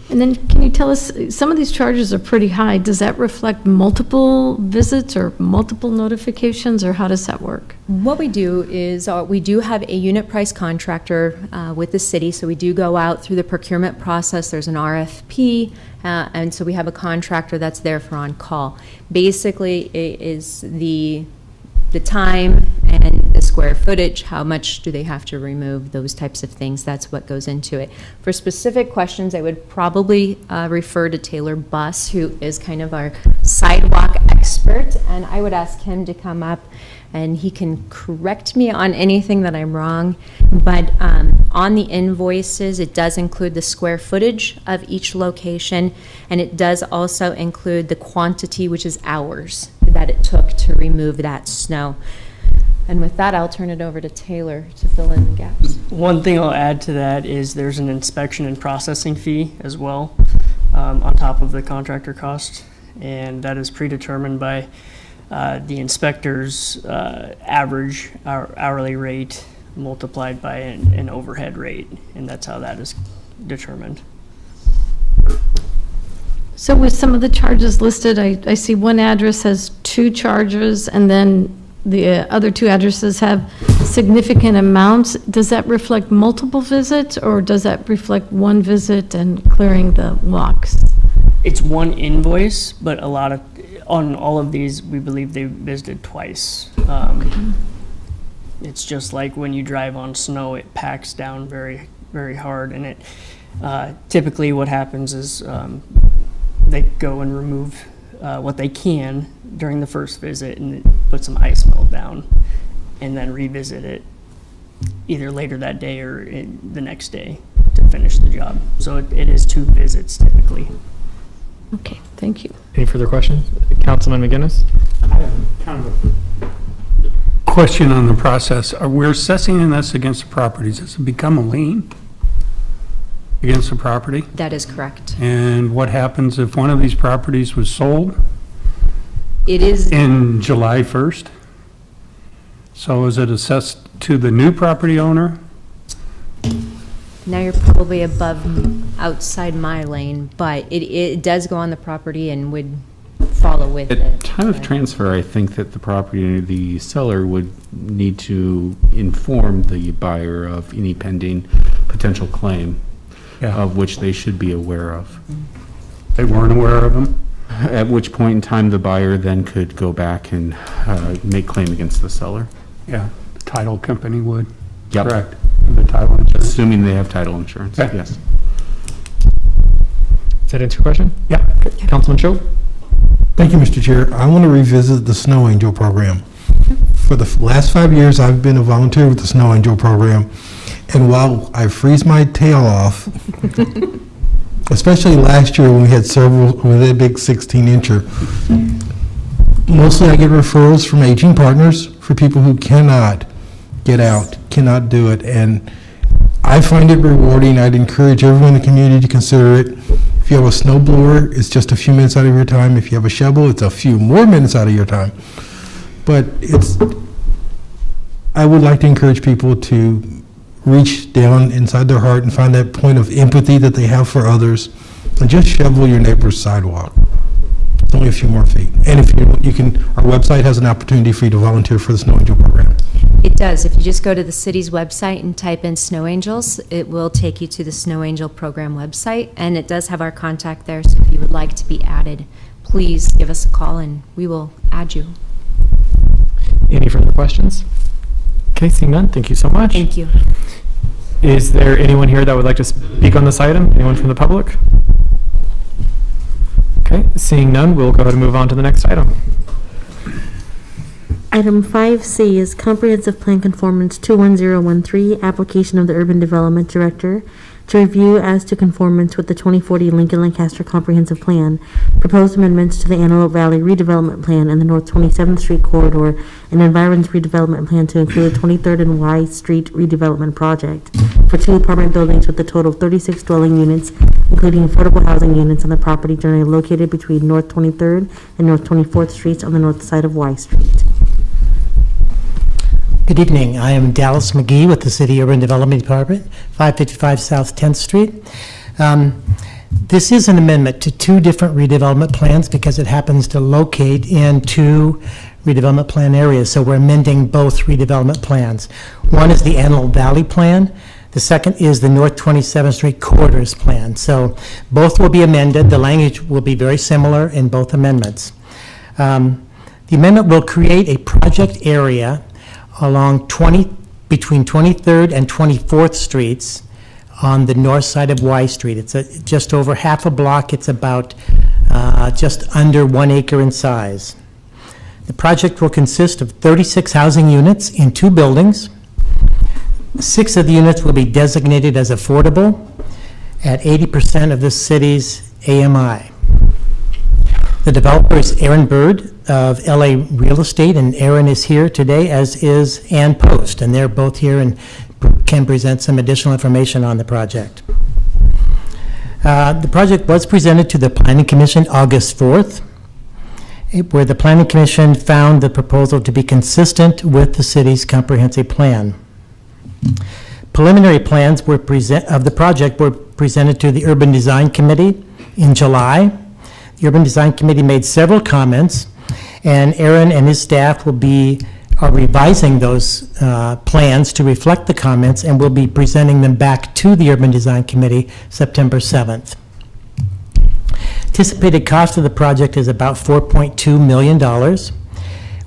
And then can you tell us, some of these charges are pretty high. Does that reflect multiple visits or multiple notifications, or how does that work? What we do is we do have a unit price contractor with the city, so we do go out through the procurement process. There's an RFP, and so we have a contractor that's there for on-call. Basically, it is the time and the square footage, how much do they have to remove, those types of things. That's what goes into it. For specific questions, I would probably refer to Taylor Buss, who is kind of our sidewalk expert, and I would ask him to come up and he can correct me on anything that I'm wrong. But on the invoices, it does include the square footage of each location, and it does also include the quantity, which is hours, that it took to remove that snow. And with that, I'll turn it over to Taylor to fill in the gaps. One thing I'll add to that is there's an inspection and processing fee as well, on top of the contractor cost, and that is predetermined by the inspector's average hourly rate multiplied by an overhead rate, and that's how that is determined. So with some of the charges listed, I see one address has 2 charges, and then the other 2 addresses have significant amounts. Does that reflect multiple visits, or does that reflect one visit and clearing the walks? It's one invoice, but on all of these, we believe they visited twice. It's just like when you drive on snow, it packs down very, very hard, and it typically what happens is they go and remove what they can during the first visit and put some ice melt down, and then revisit it either later that day or the next day to finish the job. So it is 2 visits typically. Okay, thank you. Any further questions? Councilman McGinnis? I have kind of a question on the process. We're assessing this against the properties. Does it become a lien against the property? That is correct. And what happens if one of these properties was sold It is. in July 1st? So is it assessed to the new property owner? Now you're probably outside my lane, but it does go on the property and would follow with it. At time of transfer, I think that the seller would need to inform the buyer of any pending potential claim, of which they should be aware of. They weren't aware of them? At which point in time, the buyer then could go back and make claim against the seller. Yeah, the title company would. Yep. Correct. The title insurance. Assuming they have title insurance, Okay. yes. Does that answer your question? Yeah. Councilman Cho? Thank you, Mr. Chair. I want to revisit the Snow Angel program. For the last 5 years, I've been a volunteer with the Snow Angel program, and while I freeze my tail off, especially last year when we had several, with a big 16-incher, mostly I get referrals from aging partners for people who cannot get out, cannot do it, and I find it rewarding. I'd encourage everyone in the community to consider it. If you have a snow blower, it's just a few minutes out of your time. If you have a shovel, it's a few more minutes out of your time. But I would like to encourage people to reach down inside their heart and find that point of empathy that they have for others, and just shovel your neighbor's sidewalk. It's only a few more feet. And if you can, our website has an opportunity for you to volunteer for the Snow Angel program. It does. If you just go to the city's website and type in Snow Angels, it will take you to the Snow Angel program website, and it does have our contact there, so if you would like to be added, please give us a call and we will add you. Any further questions? Okay, seeing none, thank you so much. Thank you. Is there anyone here that would like to speak on this item? Anyone from the public? Okay, seeing none, we'll go ahead and move on to the next item. Item 5C is Comprehensive Plan Conformance 21013, application of the Urban Development Director to review as to conformance with the 2040 Lincoln-Lancaster Comprehensive Plan, proposed amendments to the Antelope Valley Redevelopment Plan and the North 27th Street Corridor, and Environs Redevelopment Plan to include 23rd and Y Street redevelopment project for 2 apartment buildings with a total of 36 dwelling units, including affordable housing units on the property generally located between North 23rd and North 24th Streets on the north side of Y Street. Good evening. I am Dallas McGee with the City Urban Development Department, 555 South 10th Street. This is an amendment to two different redevelopment plans because it happens to locate in two redevelopment plan areas, so we're amending both redevelopment plans. One is the Antelope Valley Plan. The second is the North 27th Street Corridors Plan. So both will be amended. The language will be very similar in both amendments. The amendment will create a project area along between 23rd and 24th Streets on the north side of Y Street. It's just over half a block. It's about just under 1 acre in size. The project will consist of 36 housing units in two buildings. 6 of the units will be designated as affordable at 80% of the city's AMI. The developer is Aaron Bird of LA Real Estate, and Aaron is here today, as is Ann Post, and they're both here and can present some additional information on the project. The project was presented to the Planning Commission August 4th, where the Planning Commission found the proposal to be consistent with the city's comprehensive plan. Preliminary plans of the project were presented to the Urban Design Committee in July. The Urban Design Committee made several comments, and Aaron and his staff are revising those plans to reflect the comments, and will be presenting them back to the Urban Design Committee September 7th. Anticipated cost of the project is about $4.2 million,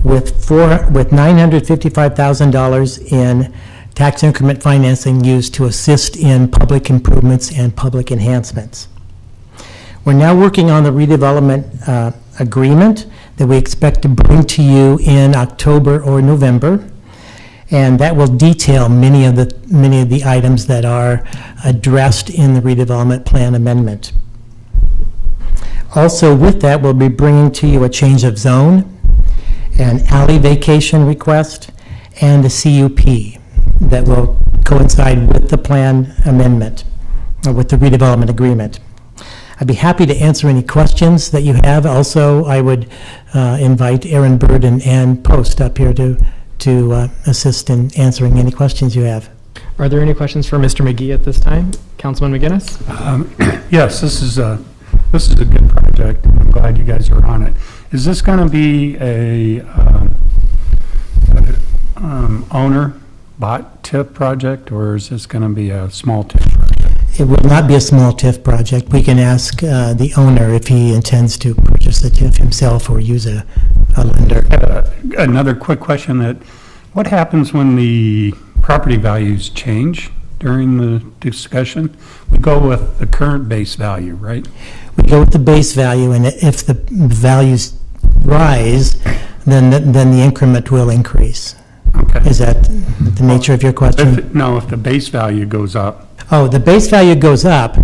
with $955,000 in tax increment financing used to assist in public improvements and public enhancements. We're now working on the redevelopment agreement that we expect to bring to you in October or November, and that will detail many of the items that are addressed in the redevelopment plan amendment. Also with that, we'll be bringing to you a change of zone, an alley vacation request, and a CUP that will coincide with the plan amendment, or with the redevelopment agreement. I'd be happy to answer any questions that you have. Also, I would invite Aaron Bird and Ann Post up here to assist in answering any questions you have. Are there any questions for Mr. McGee at this time? Councilman McGinnis? Yes, this is a good project. I'm glad you guys are on it. Is this going to be a owner-bought TIF project, or is this going to be a small TIF project? It will not be a small TIF project. We can ask the owner if he intends to purchase the TIF himself or use a lender. Another quick question: what happens when the property values change during the discussion? We go with the current base value, right? We go with the base value, and if the values rise, then the increment will increase. Okay. Is that the nature of your question? If the base value goes up. Oh, the base value goes up,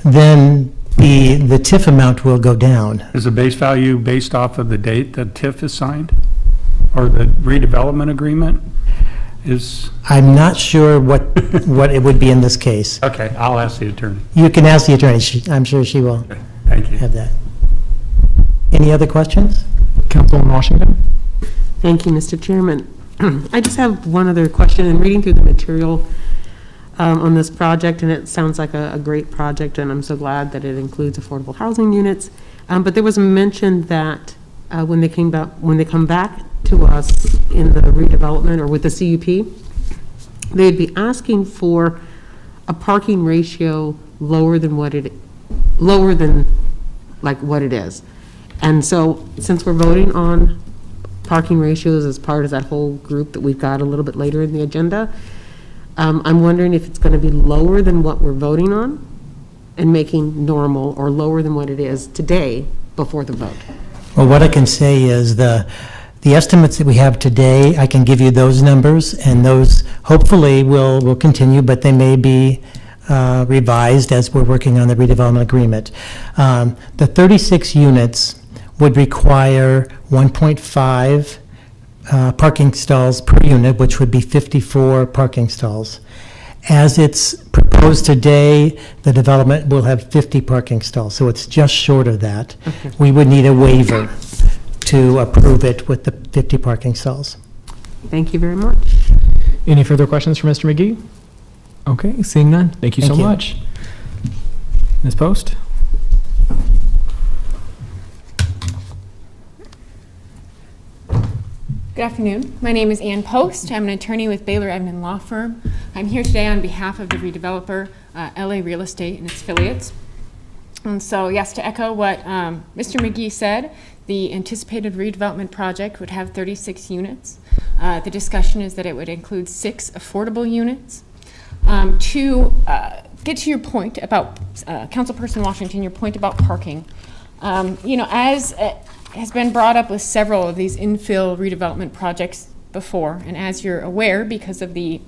then the TIF amount will go down. Is the base value based off of the date the TIF is signed? Or the redevelopment agreement is? I'm not sure what it would be in this case. Okay, I'll ask the attorney. You can ask the attorney. I'm sure she will Thank you. have that. Any other questions? Councilman Washington? Thank you, Mr. Chairman. I just have one other question. In reading through the material on this project, and it sounds like a great project, and I'm so glad that it includes affordable housing units. But there was a mention that when they come back to us in the redevelopment or with the CUP, they'd be asking for a parking ratio lower than what it is. And so, since we're voting on parking ratios as part of that whole group that we've got a little bit later in the agenda, I'm wondering if it's going to be lower than what we're voting on and making normal, or lower than what it is today before the vote. Well, what I can say is the estimates that we have today, I can give you those numbers, and those hopefully will continue, but they may be revised as we're working on the redevelopment agreement. The 36 units would require 1.5 parking stalls per unit, which would be 54 parking stalls. As it's proposed today, the development will have 50 parking stalls, so it's just short of that. Okay. We would need a waiver to approve it with the 50 parking stalls. Thank you very much. Any further questions for Mr. McGee? Okay, seeing none. Thank you so Thank you. much. Ms. Post? Good afternoon. My name is Ann Post. I'm an attorney with Baylor Edmond Law Firm. I'm here today on behalf of the redeveloper, LA Real Estate and its affiliates. And so, yes, to echo what Mr. McGee said, the anticipated redevelopment project would have 36 units. The discussion is that it would include 6 affordable units. To get to your point about, Councilperson Washington, your point about parking, as has been brought up with several of these infill redevelopment projects before, and as you're aware, because of the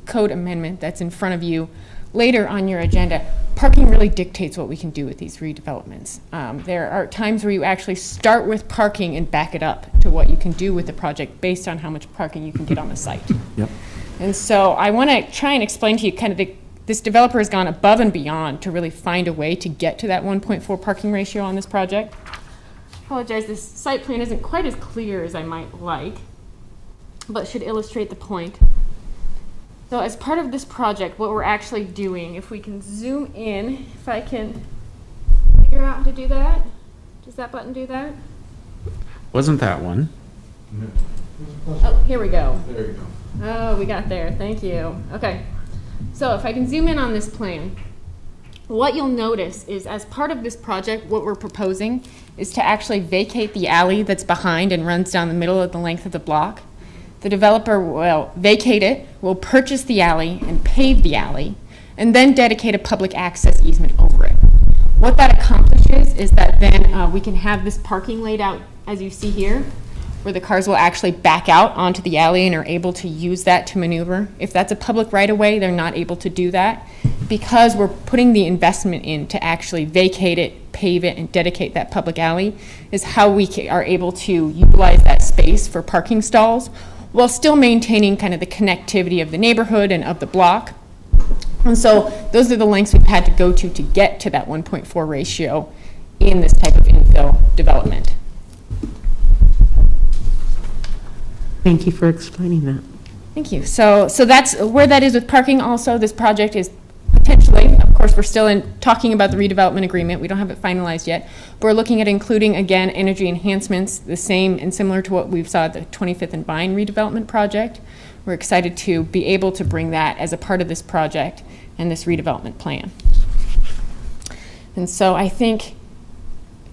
code amendment that's in front of you later on your agenda, parking really dictates what we can do with these redevelopments. There are times where you actually start with parking and back it up to what you can do with the project based on how much parking you can get on the site. Yep. And so I want to try and explain to you kind of this developer has gone above and beyond to really find a way to get to that 1.4 parking ratio on this project. Apologize, this site plan isn't quite as clear as I might like, but should illustrate the point. So as part of this project, what we're actually doing, if we can zoom in, if I can figure out how to do that. Does that button do that? Wasn't that one? Oh, here we go. There you go. Oh, we got there. Thank you. Okay. So if I can zoom in on this plan, what you'll notice is as part of this project, what we're proposing is to actually vacate the alley that's behind and runs down the middle of the length of the block. The developer will vacate it, will purchase the alley and pave the alley, and then dedicate a public access easement over it. What that accomplishes is that then we can have this parking laid out as you see here, where the cars will actually back out onto the alley and are able to use that to maneuver. If that's a public right-of-way, they're not able to do that. Because we're putting the investment in to actually vacate it, pave it, and dedicate that public alley is how we are able to utilize that space for parking stalls while still maintaining kind of the connectivity of the neighborhood and of the block. And so those are the lengths we've had to go to get to that 1.4 ratio in this type of infill development. Thank you for explaining that. Thank you. So that's where that is with parking also. This project is potentially, of course, we're still talking about the redevelopment agreement. We don't have it finalized yet. But we're looking at including, again, energy enhancements, the same and similar to what we've saw at the 25th and Vine redevelopment project. We're excited to be able to bring that as a part of this project and this redevelopment plan. And so I think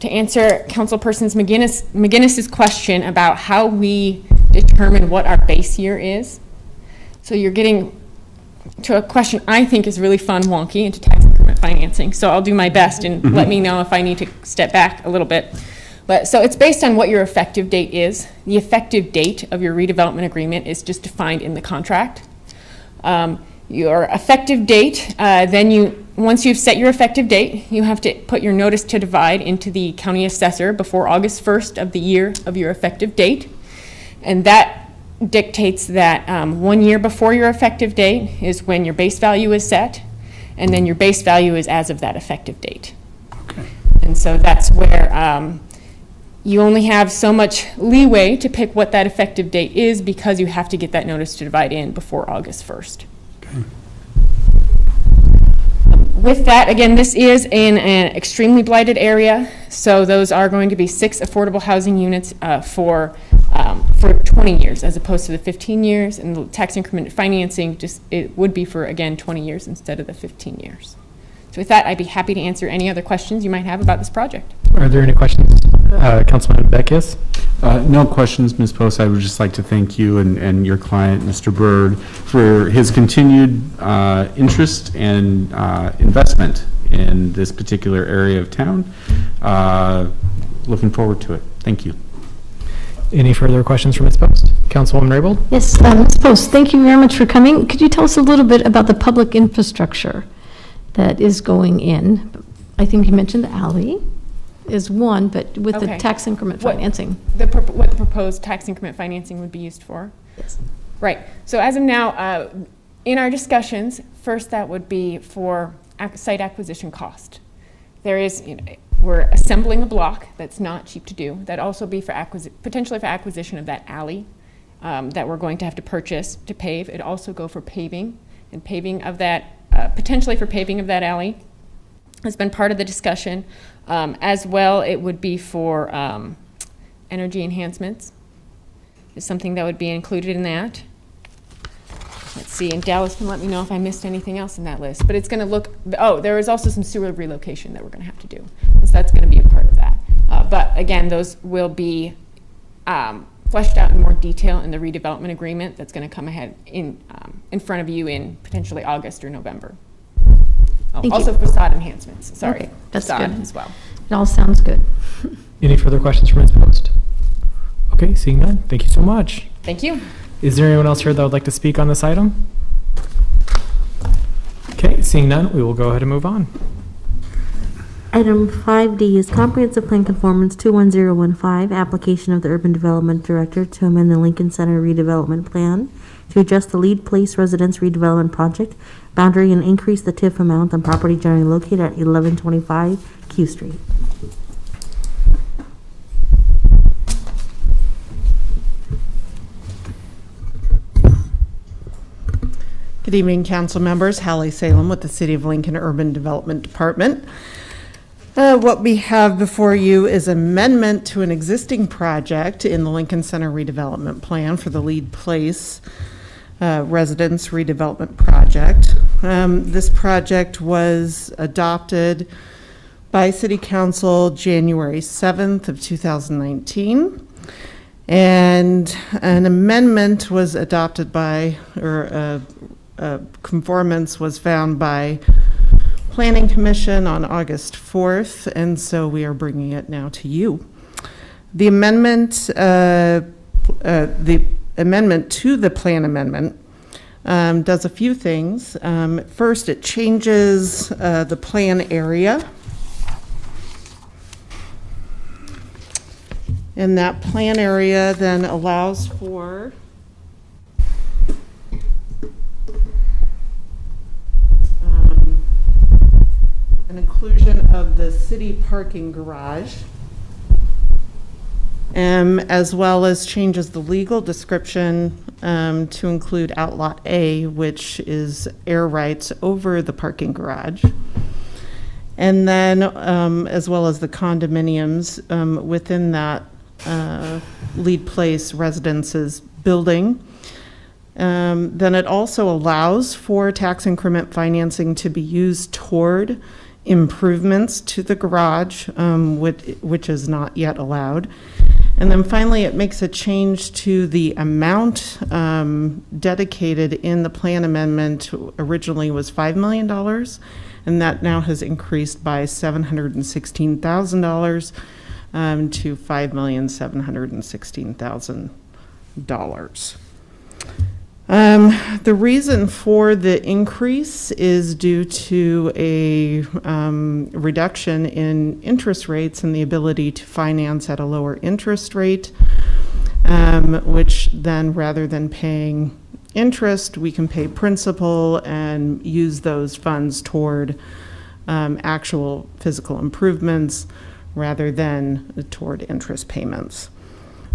to answer Councilperson McGinnis's question about how we determine what our base year is. So you're getting to a question I think is really fun, wonky, into tax increment financing. So I'll do my best and let me know if I need to step back a little bit. But so it's based on what your effective date is. The effective date of your redevelopment agreement is just defined in the contract. Your effective date, once you've set your effective date, you have to put your notice to divide into the county assessor before August 1st of the year of your effective date. And that dictates that 1 year before your effective date is when your base value is set, and then your base value is as of that effective date. Okay. And so that's where you only have so much leeway to pick what that effective date is because you have to get that notice to divide in before August 1st. Okay. With that, again, this is in an extremely blighted area, so those are going to be 6 affordable housing units for 20 years as opposed to the 15 years, and the tax increment financing it would be for, again, 20 years instead of the 15 years. So with that, I'd be happy to answer any other questions you might have about this project. Are there any questions? Councilman Beckius? No questions, Ms. Post. I would just like to thank you and your client, Mr. Byrd, for his continued interest and investment in this particular area of town. Looking forward to it. Thank you. Any further questions for Ms. Post? Councilwoman Raybold? Yes, Ms. Post, thank you very much for coming. Could you tell us a little bit about the public infrastructure that is going in? I think you mentioned the alley is one, but with the tax increment financing. What the proposed tax increment financing would be used for? Yes. Right. So as of now, in our discussions, first that would be for site acquisition cost. There is, we're assembling a block that's not cheap to do. That'd also be for potentially for acquisition of that alley that we're going to have to purchase to pave. It'd also go for paving, and paving of that, potentially for paving of that alley has been part of the discussion. As well, it would be for energy enhancements, is something that would be included in that. Let's see, and Dallas can let me know if I missed anything else in that list. But it's going to look, oh, there is also some sewer relocation that we're going to have to do. So that's going to be a part of that. But again, those will be fleshed out in more detail in the redevelopment agreement that's going to come ahead in front of you in potentially August or November. Thank Also you. facade enhancements, sorry. Okay, that's facade good. as well. It all sounds good. Any further questions from Ms. Post? Okay, seeing none, thank you so much. Thank you. Is there anyone else here that would like to speak on this item? Okay, seeing none, we will go ahead and move on. Item 5D is Comprehensive Plan Conformance 21015, application of the Urban Development Director to amend the Lincoln Center redevelopment plan to adjust the Lead Place Residence redevelopment project boundary and increase the TIF amount on property generally located at 1125 Q Street. Good evening, council members. Hallie Salem with the City of Lincoln Urban Development Department. What we have before you is amendment to an existing project in the Lincoln Center redevelopment plan for the Lead Place Residence redevelopment project. This project was adopted by City Council January 7th of 2019. And an amendment was adopted by, or conformance was found by Planning Commission on August 4th, and so we are bringing it now to you. The amendment to the plan amendment does a few things. First, it changes the plan area. And that plan area then allows for an inclusion of the city parking garage, as well as changes the legal description to include Outlot A, which is air rights over the parking garage. And then, as well as the condominiums within that Lead Place Residences building. Then it also allows for tax increment financing to be used toward improvements to the garage, which is not yet allowed. And then finally, it makes a change to the amount dedicated in the plan amendment. Originally was $5 million, and that now has increased by $716,000 to $5,716,000. The reason for the increase is due to a reduction in interest rates and the ability to finance at a lower interest rate, which then rather than paying interest, we can pay principal and use those funds toward actual physical improvements rather than toward interest payments.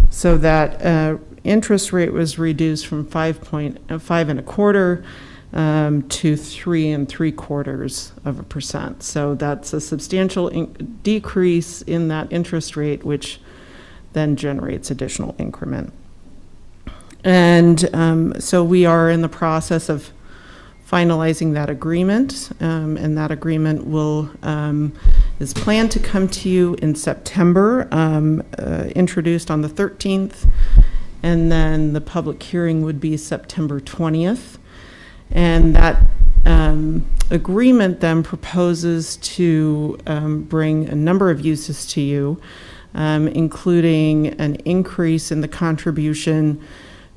So that interest rate was reduced from 5.25% to 3.75%. So that's a substantial decrease in that interest rate, which then generates additional increment. And so we are in the process of finalizing that agreement, and that agreement will is planned to come to you in September, introduced on the 13th, and then the public hearing would be September 20th. And that agreement then proposes to bring a number of uses to you, including an increase in the contribution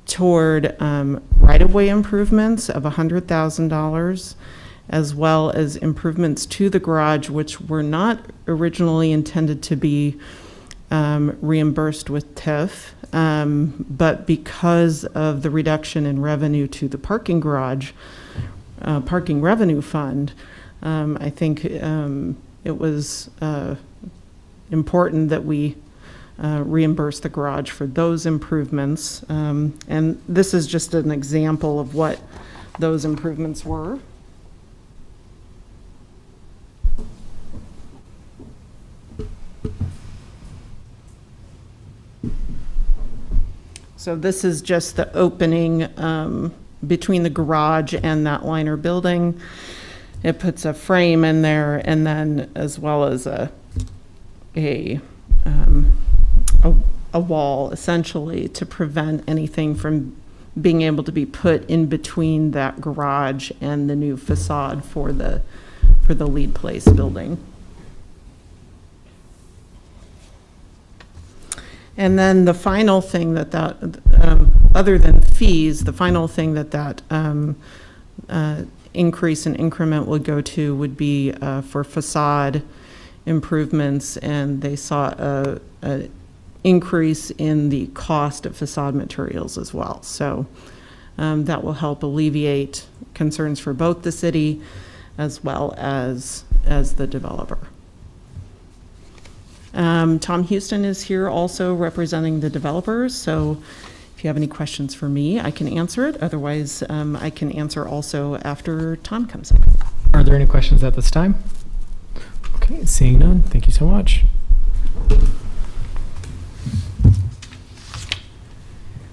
toward right-of-way improvements of $100,000, as well as improvements to the garage, which were not originally intended to be reimbursed with TIF, but because of the reduction in revenue to the parking garage, parking revenue fund, I think it was important that we reimburse the garage for those improvements. And this is just an example of what those improvements were. So this is just the opening between the garage and that liner building. It puts a frame in there, and then as well as a wall, essentially, to prevent anything from being able to be put in between that garage and the new facade for the Lead Place building. And then the final thing other than fees, the final thing that increase in increment would go to would be for facade improvements, and they saw a increase in the cost of facade materials as well. So that will help alleviate concerns for both the city as well as the developer. Tom Houston is here also representing the developers, so if you have any questions for me, I can answer it. Otherwise, I can answer also after Tom comes up. Are there any questions at this time? Okay, seeing none, thank you so much.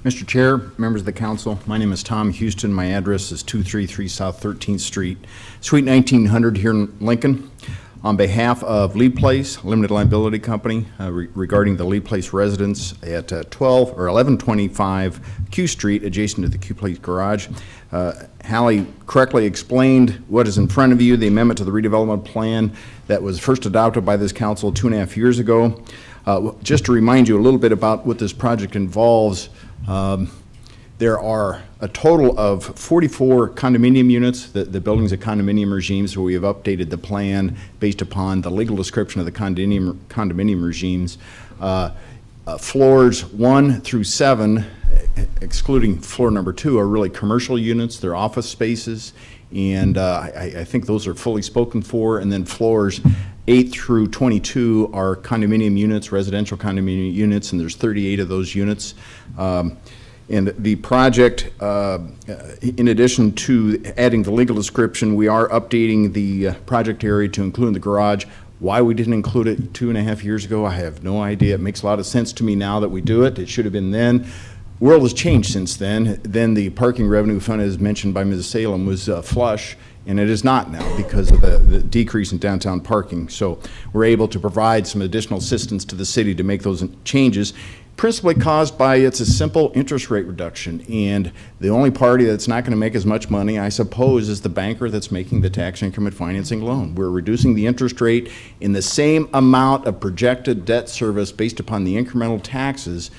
Mr. Chair, members of the council, my name is Tom Houston. My address is 233 South 13th Street, Suite 1900 here in Lincoln. On behalf of Lead Place Limited Liability Company, regarding the Lead Place residence at 1125 Q Street, adjacent to the Q Place garage. Hallie correctly explained what is in front of you, the amendment to the redevelopment plan that was first adopted by this council 2.5 years ago. Just to remind you a little bit about what this project involves, there are a total of 44 condominium units. The building's a condominium regime, so we have updated the plan based upon the legal description of the condominium regimes. Floors 1 through 7, excluding floor number 2, are really commercial units. They're office spaces, and I think those are fully spoken for. And then floors 8 through 22 are condominium units, residential condominium units, and there's 38 of those units. And the project, in addition to adding the legal description, we are updating the project area to include the garage. Why we didn't include it 2.5 years ago, I have no idea. It makes a lot of sense to me now that we do it. It should have been then. World has changed since then. Then the parking revenue fund, as mentioned by Mrs. Salem, was flush, and it is not now because of the decrease in downtown parking. So we're able to provide some additional assistance to the city to make those changes, principally caused by it's a simple interest rate reduction. And the only party that's not going to make as much money, I suppose, is the banker that's making the tax increment financing loan. We're reducing the interest rate in the same amount of projected debt service based upon the incremental taxes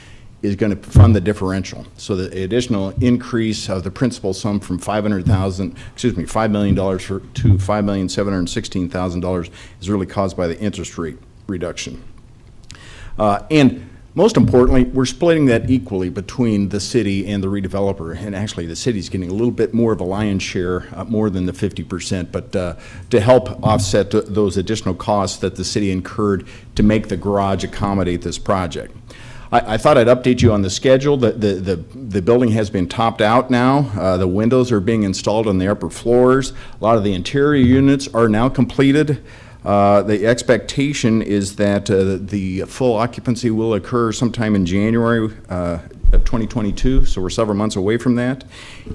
is going to fund the differential. So the additional increase of the principal sum from $5 million to $5,716,000 is really caused by the interest rate reduction. And most importantly, we're splitting that equally between the city and the redeveloper. And actually, the city's getting a little bit more of a lion's share, more than the 50%, but to help offset those additional costs that the city incurred to make the garage accommodate this project. I thought I'd update you on the schedule. The building has been topped out now. The windows are being installed on the upper floors. A lot of the interior units are now completed. The expectation is that the full occupancy will occur sometime in January of 2022, so we're several months away from that.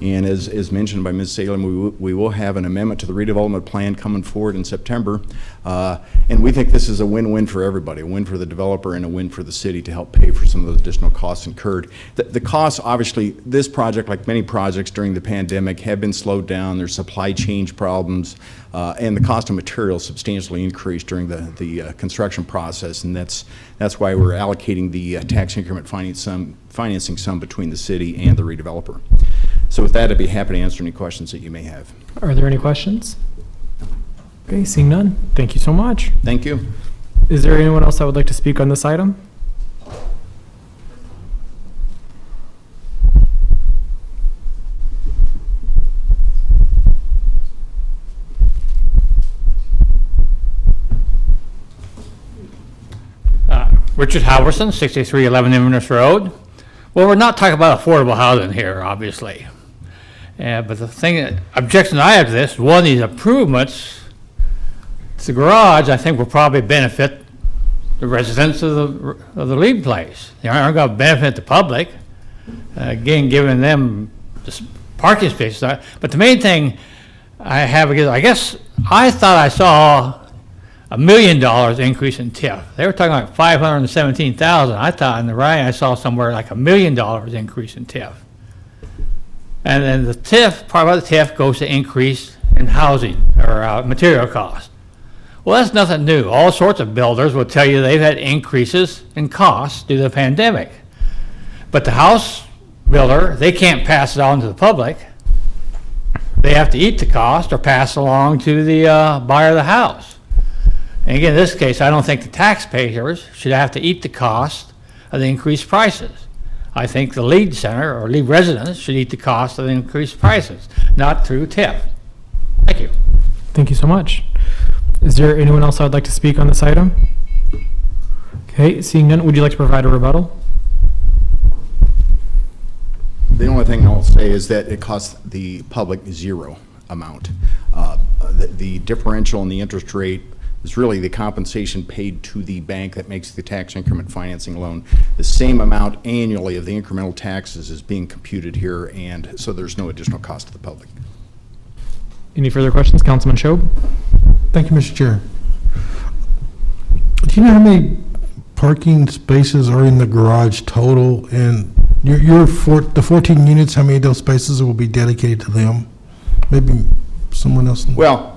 And as mentioned by Ms. Salem, we will have an amendment to the redevelopment plan coming forward in September. And we think this is a win-win for everybody, a win for the developer and a win for the city to help pay for some of those additional costs incurred. The costs, obviously, this project, like many projects during the pandemic, have been slowed down. There's supply chain problems, and the cost of materials substantially increased during the construction process, and that's why we're allocating the tax increment financing sum between the city and the redeveloper. So with that, I'd be happy to answer any questions that you may have. Are there any questions? Okay, seeing none, thank you so much. Thank you. Is there anyone else that would like to speak on this item? Richard Halverson, 6311 Inverness Road. Well, we're not talking about affordable housing here, obviously. But the objection I have to this, one of these improvements to the garage, I think will probably benefit the residents of the Lead place. They aren't going to benefit the public, again, giving them the parking spaces. But the main thing I have, I guess, I thought I saw $1 million increase in TIF. They were talking like 517,000. I thought in the writing I saw somewhere like $1 million increase in TIF. And then the TIF, part of the TIF goes to increase in housing or material cost. Well, that's nothing new. All sorts of builders will tell you they've had increases in costs due to the pandemic. But the house builder, they can't pass it on to the public. They have to eat the cost or pass along to the buyer of the house. And again, in this case, I don't think the taxpayers should have to eat the cost of the increased prices. I think the Lead Center or Lead residents should eat the cost of the increased prices, not through TIF. Thank you. Thank you so much. Is there anyone else that would like to speak on this item? Okay, seeing none, would you like to provide a rebuttal? The only thing I'll say is that it costs the public zero amount. The differential in the interest rate is really the compensation paid to the bank that makes the tax increment financing loan. The same amount annually of the incremental taxes is being computed here, and so there's no additional cost to the public. Any further questions? Councilman Shob? Thank you, Mr. Chair. Do you know how many parking spaces are in the garage total? And the 14 units, how many of those spaces will be dedicated to them? Maybe someone else? Well,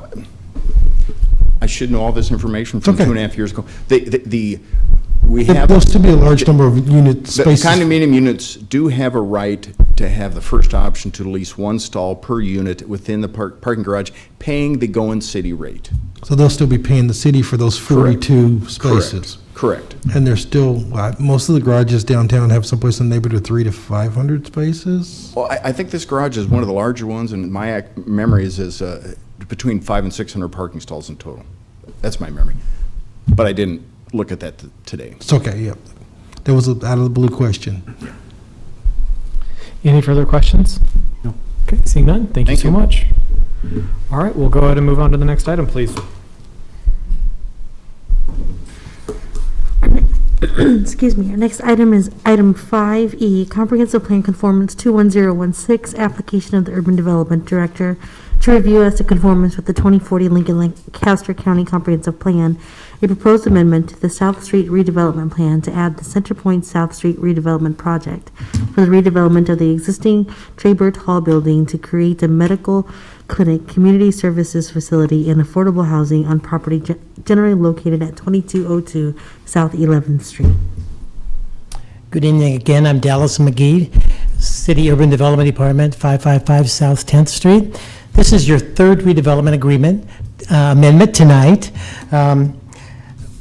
I should know all this information from 2.5 years ago. There'll still be a large number of unit spaces. The condominium units do have a right to have the first option to lease one stall per unit within the parking garage, paying the going city rate. So they'll still be paying the city for those 42 spaces? Correct. And there's still, most of the garages downtown have someplace in the neighborhood of 300 to 500 spaces? Well, I think this garage is one of the larger ones, and my memory is between 500 and 600 parking stalls in total. That's my memory. But I didn't look at that today. It's okay, yeah. That was an out of the blue question. Any further questions? No. Okay, seeing none, thank you so much. All right, we'll go ahead and move on to the next item, please. Excuse me. Our next item is item 5E, Comprehensive Plan Conformance 21016, application of the Urban Development Director to review as to conformance with the 2040 Lancaster County Comprehensive Plan, a proposed amendment to the South Street redevelopment plan to add the Centerpoint South Street redevelopment project for the redevelopment of the existing Traybert Hall building to create a medical clinic, community services facility, and affordable housing on property generally located at 2202 South 11th Street. Good evening again. I'm Dallas McGee, City Urban Development Department, 555 South 10th Street. This is your third redevelopment agreement amendment tonight.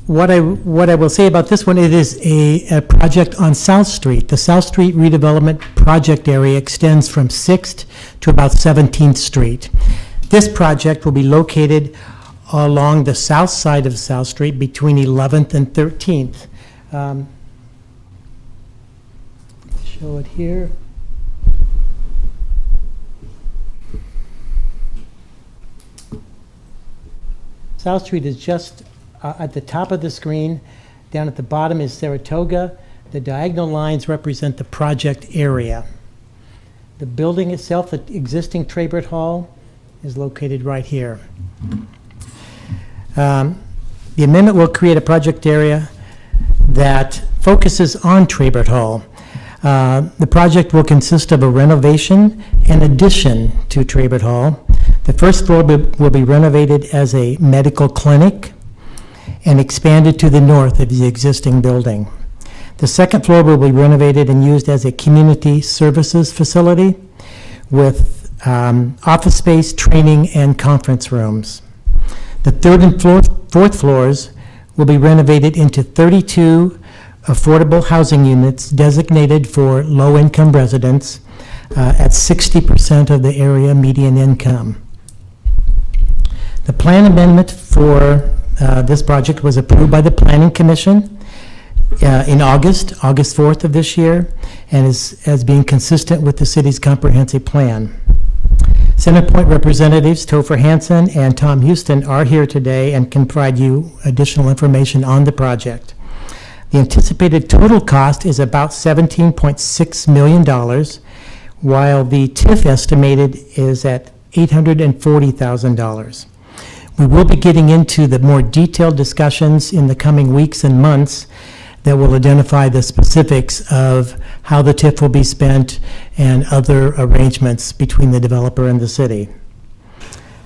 What I will say about this one, it is a project on South Street. The South Street redevelopment project area extends from 6th to about 17th Street. This project will be located along the south side of South Street between 11th and 13th. Show it here. South Street is just at the top of the screen. Down at the bottom is Saratoga. The diagonal lines represent the project area. The building itself, the existing Traybert Hall, is located right here. The amendment will create a project area that focuses on Traybert Hall. The project will consist of a renovation and addition to Traybert Hall. The first floor will be renovated as a medical clinic and expanded to the north of the existing building. The second floor will be renovated and used as a community services facility with office space, training, and conference rooms. The third and fourth floors will be renovated into 32 affordable housing units designated for low-income residents at 60% of the area median income. The plan amendment for this project was approved by the Planning Commission. in August 4th of this year, and is as being consistent with the city's comprehensive plan. CenterPoint representatives Topher Hansen and Tom Houston are here today and can provide you additional information on the project. The anticipated total cost is about $17.6 million, while the TIF estimated is at $840,000. We will be getting into the more detailed discussions in the coming weeks and months that will identify the specifics of how the TIF will be spent and other arrangements between the developer and the city.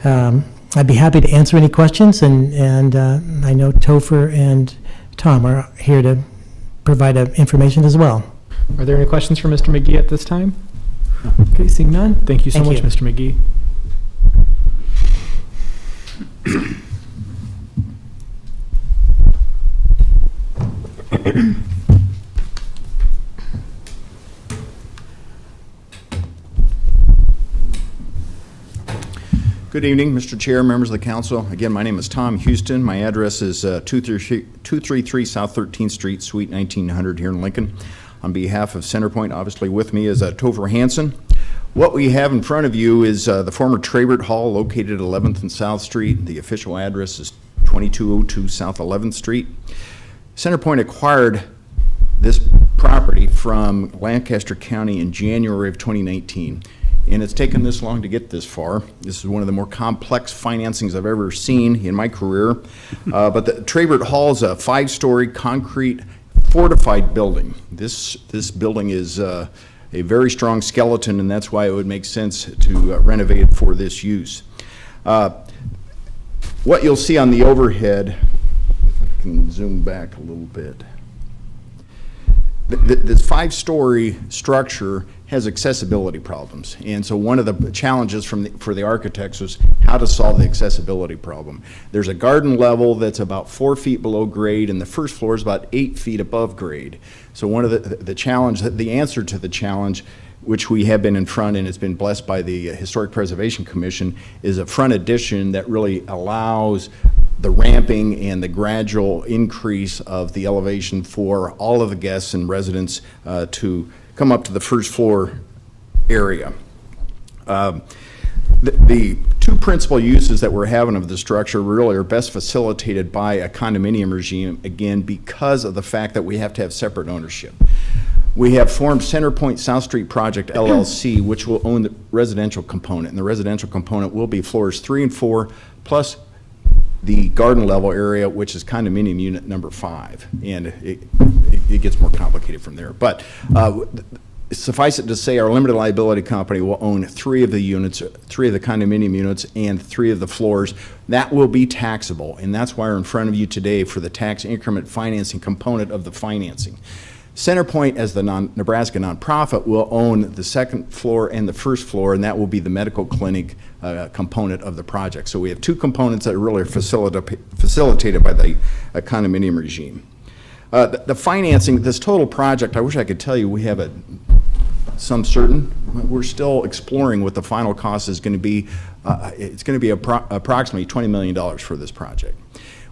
I'd be happy to answer any questions, and I know Topher and Tom are here to provide information as well. Are there any questions for Mr. McGee at this time? Okay, seeing none. Thank you so much, Mr. McGee. Good evening, Mr. Chair, members of the council. Again, my name is Tom Houston. My address is 233 South 13th Street, Suite 1900 here in Lincoln. On behalf of CenterPoint, obviously with me is Topher Hansen. What we have in front of you is the former Trabert Hall located at 11th and South Street. The official address is 2202 South 11th Street. CenterPoint acquired this property from Lancaster County in January of 2019. And it's taken this long to get this far. This is one of the more complex financings I've ever seen in my career. But the Trabert Hall is a 5-story concrete fortified building. This building is a very strong skeleton, and that's why it would make sense to renovate it for this use. What you'll see on the overhead, if I can zoom back a little bit. This 5-story structure has accessibility problems, and so one of the challenges for the architects was how to solve the accessibility problem. There's a garden level that's about 4 feet below grade, and the first floor is about 8 feet above grade. So one of the answer to the challenge, which we have been in front and has been blessed by the Historic Preservation Commission, is a front addition that really allows the ramping and the gradual increase of the elevation for all of the guests and residents to come up to the first floor area. The two principal uses that we're having of the structure really are best facilitated by a condominium regime, again, because of the fact that we have to have separate ownership. We have formed CenterPoint South Street Project LLC, which will own the residential component, and the residential component will be floors 3 and 4, plus the garden level area, which is condominium unit number 5, and it gets more complicated from there. But suffice it to say, our limited liability company will own 3 of the units, 3 of the condominium units, and 3 of the floors. That will be taxable, and that's why we're in front of you today for the tax increment financing component of the financing. CenterPoint, as the Nebraska nonprofit, will own the second floor and the first floor, and that will be the medical clinic component of the project. So we have 2 components that really are facilitated by the condominium regime. The financing, this total project, I wish I could tell you we have some certain. We're still exploring what the final cost is going to be. It's going to be approximately $20 million for this project.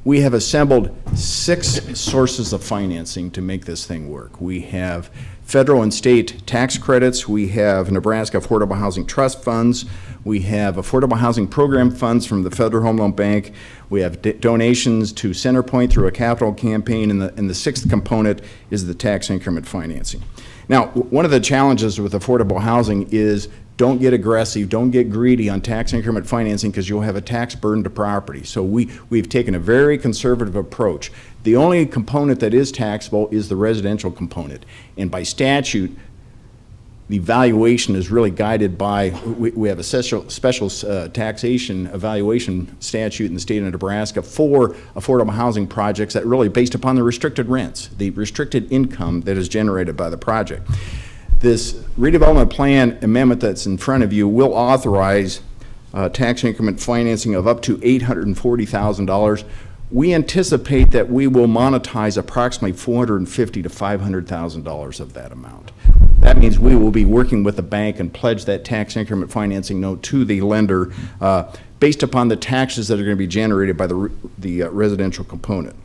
We have assembled 6 sources of financing to make this thing work. We have federal and state tax credits. We have Nebraska Affordable Housing Trust funds. We have Affordable Housing Program funds from the Federal Home Loan Bank. We have donations to CenterPoint through a capital campaign, and the 6th component is the tax increment financing. Now, one of the challenges with affordable housing is don't get aggressive, don't get greedy on tax increment financing, because you'll have a tax burden to property. So we've taken a very conservative approach. The only component that is taxable is the residential component. And by statute, the valuation is really guided by, we have a special taxation evaluation statute in the state of Nebraska for affordable housing projects that really based upon the restricted rents, the restricted income that is generated by the project. This redevelopment plan amendment that's in front of you will authorize tax increment financing of up to $840,000. We anticipate that we will monetize approximately $450,000 to $500,000 of that amount. That means we will be working with the bank and pledge that tax increment financing note to the lender based upon the taxes that are going to be generated by the residential component.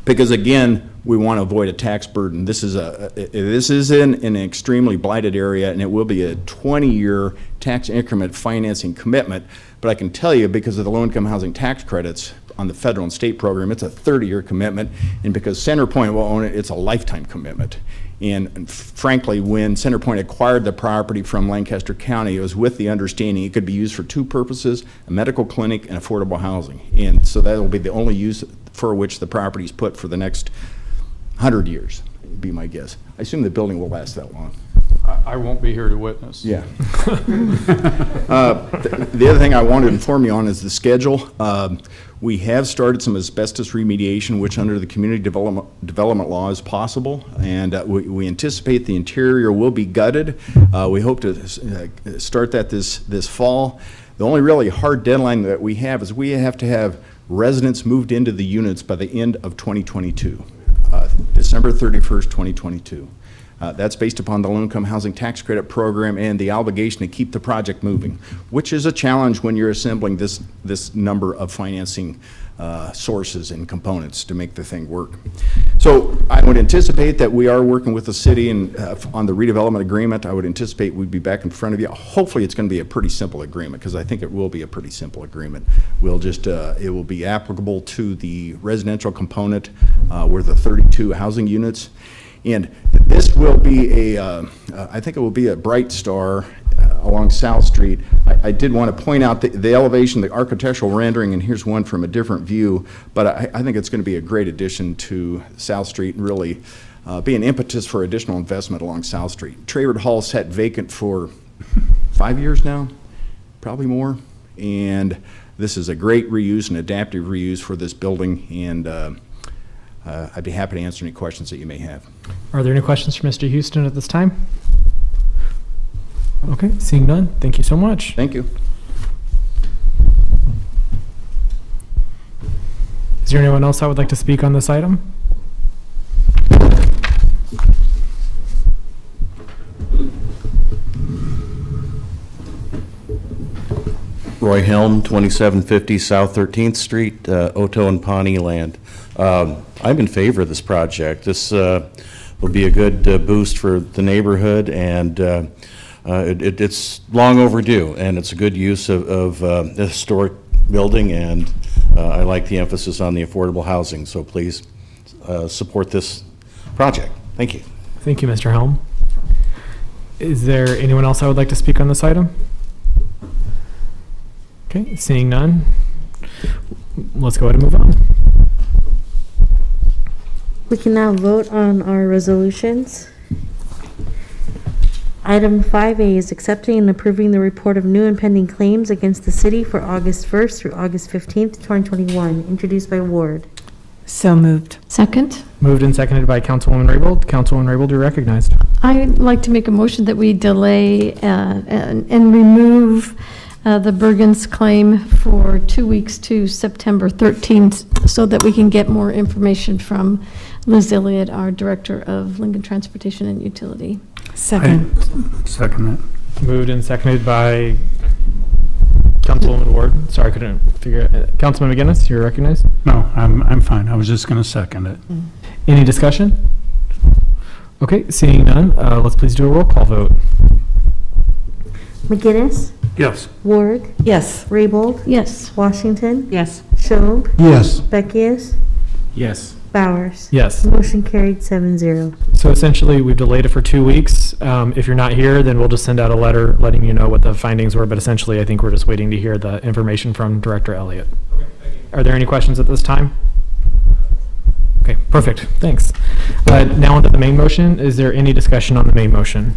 Because again, we want to avoid a tax burden. This is in an extremely blighted area, and it will be a 20-year tax increment financing commitment. But I can tell you, because of the low-income housing tax credits on the federal and state program, it's a 30-year commitment. And because CenterPoint will own it, it's a lifetime commitment. And frankly, when CenterPoint acquired the property from Lancaster County, it was with the understanding it could be used for two purposes: a medical clinic and affordable housing. And so that will be the only use for which the property is put for the next 100 years, would be my guess. I assume the building will last that long. I won't be here to witness. Yeah. The other thing I wanted to inform you on is the schedule. We have started some asbestos remediation, which under the community development law is possible, and we anticipate the interior will be gutted. We hope to start that this fall. The only really hard deadline that we have is we have to have residents moved into the units by the end of 2022, December 31st, 2022. That's based upon the low-income housing tax credit program and the obligation to keep the project moving, which is a challenge when you're assembling this number of financing sources and components to make the thing work. So I would anticipate that we are working with the city and on the redevelopment agreement. I would anticipate we'd be back in front of you. Hopefully it's going to be a pretty simple agreement, because I think it will be a pretty simple agreement. We'll just, it will be applicable to the residential component where the 32 housing units. And this will be I think it will be a bright star along South Street. I did want to point out the elevation, the architectural rendering, and here's one from a different view, but I think it's going to be a great addition to South Street and really be an impetus for additional investment along South Street. Trayward Hall sat vacant for 5 years now, probably more, and this is a great reuse and adaptive reuse for this building, and I'd be happy to answer any questions that you may have. Are there any questions for Mr. Houston at this time? Okay, seeing none, thank you so much. Thank you. Is there anyone else that would like to speak on this item? Roy Helm, 2750 South 13th Street, Oto and Pawnee Land. I'm in favor of this project. This will be a good boost for the neighborhood, and it's long overdue, and it's a good use of the historic building, and I like the emphasis on the affordable housing, so please support this project. Thank you. Thank you, Mr. Helm. Is there anyone else that would like to speak on this item? Okay, seeing none, let's go ahead and move on. We can now vote on our resolutions. Item 5A is accepting and approving the report of new and pending claims against the city for August 1st through August 15th, 2021, introduced by Ward. So moved. Second. Moved and seconded by Councilwoman Raybold. Councilwoman Raybold, you're recognized. I'd like to make a motion that we delay and remove the Bergen's claim for 2 weeks to September 13th so that we can get more information from Liz Elliott, our Director of Lincoln Transportation and Utility. Second that. Moved and seconded by Councilwoman Ward. Sorry, I couldn't figure it. Councilman McGinnis, you're recognized. No, I'm fine. I was just going to second it. Any discussion? Okay, seeing none, let's please do a roll call vote. McGinnis, Yes. Ward, Yes. Raybold, Yes. Washington, Yes. Schob, Yes. Beckius, Yes. Bowers. Yes. Motion carried 7-0. So essentially, we've delayed it for 2 weeks. If you're not here, then we'll just send out a letter letting you know what the findings were, but essentially, I think we're just waiting to hear the information from Director Elliott. Okay, thank you. Are there any questions at this time? Okay, perfect, thanks. Now onto the main motion. Is there any discussion on the main motion?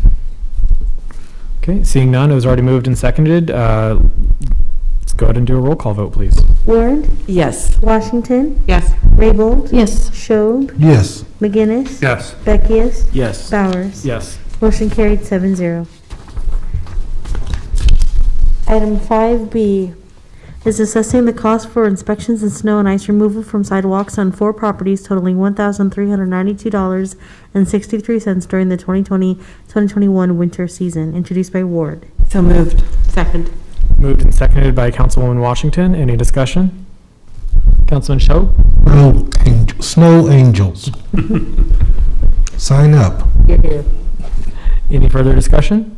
Okay, seeing none, it was already moved and seconded. Let's go ahead and do a roll call vote, please. Ward, Yes. Washington, Yes. Raybold, Yes. Schob, Yes. McGinnis, Yes. Beckius, Yes. Bowers. Yes. Motion carried 7-0. Item 5B is assessing the cost for inspections and snow and ice removal from sidewalks on 4 properties totaling $1,392.63 during the 2020-2021 winter season, introduced by Ward. So moved. Second. Moved and seconded by Councilwoman Washington. Any discussion? Councilman Show? Snow angels. Sign up. Any further discussion?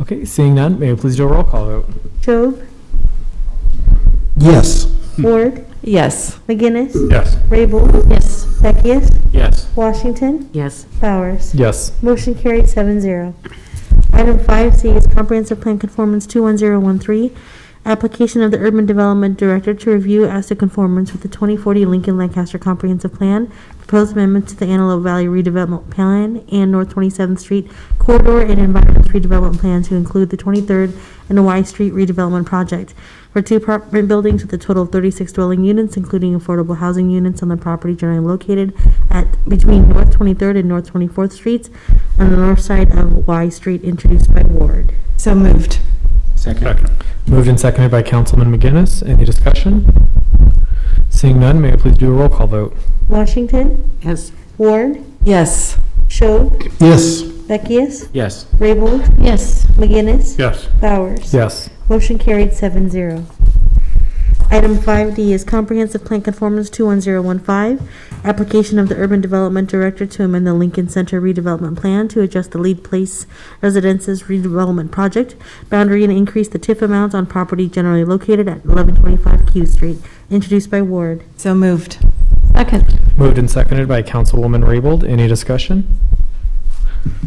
Okay, seeing none, may we please do a roll call vote? Schob, Yes. Ward, Yes. McGinnis, Yes. Raybold, Yes. Beckius, Yes. Washington, Yes. Bowers. Yes. Motion carried 7-0. Item 5C is Comprehensive Plan Conformance 21013, application of the Urban Development Director to review as to conformance with the 2040 Lincoln Lancaster Comprehensive Plan, proposed amendments to the Antelope Valley Redevelopment Plan and North 27th Street Corridor and Environment Redevelopment Plan to include the 23rd and Y Street redevelopment project for 2 apartment buildings with a total of 36 dwelling units, including affordable housing units on the property generally located at between North 23rd and North 24th Streets on the north side of Y Street, introduced by Ward. So moved. Second. Moved and seconded by Councilman McGinnis. Any discussion? Seeing none, may I please do a roll call vote? Washington, Yes. Ward, Yes. Schob, Yes. Beckius, Yes. Raybold, Yes. McGinnis, Yes. Bowers. Yes. Motion carried 7-0. Item 5D is Comprehensive Plan Conformance 21015, application of the Urban Development Director to amend the Lincoln Center redevelopment plan to adjust the Lead Place Residences redevelopment project boundary and increase the TIF amount on property generally located at 1125 Q Street, introduced by Ward. So moved. Second. Moved and seconded by Councilwoman Raybold. Any discussion?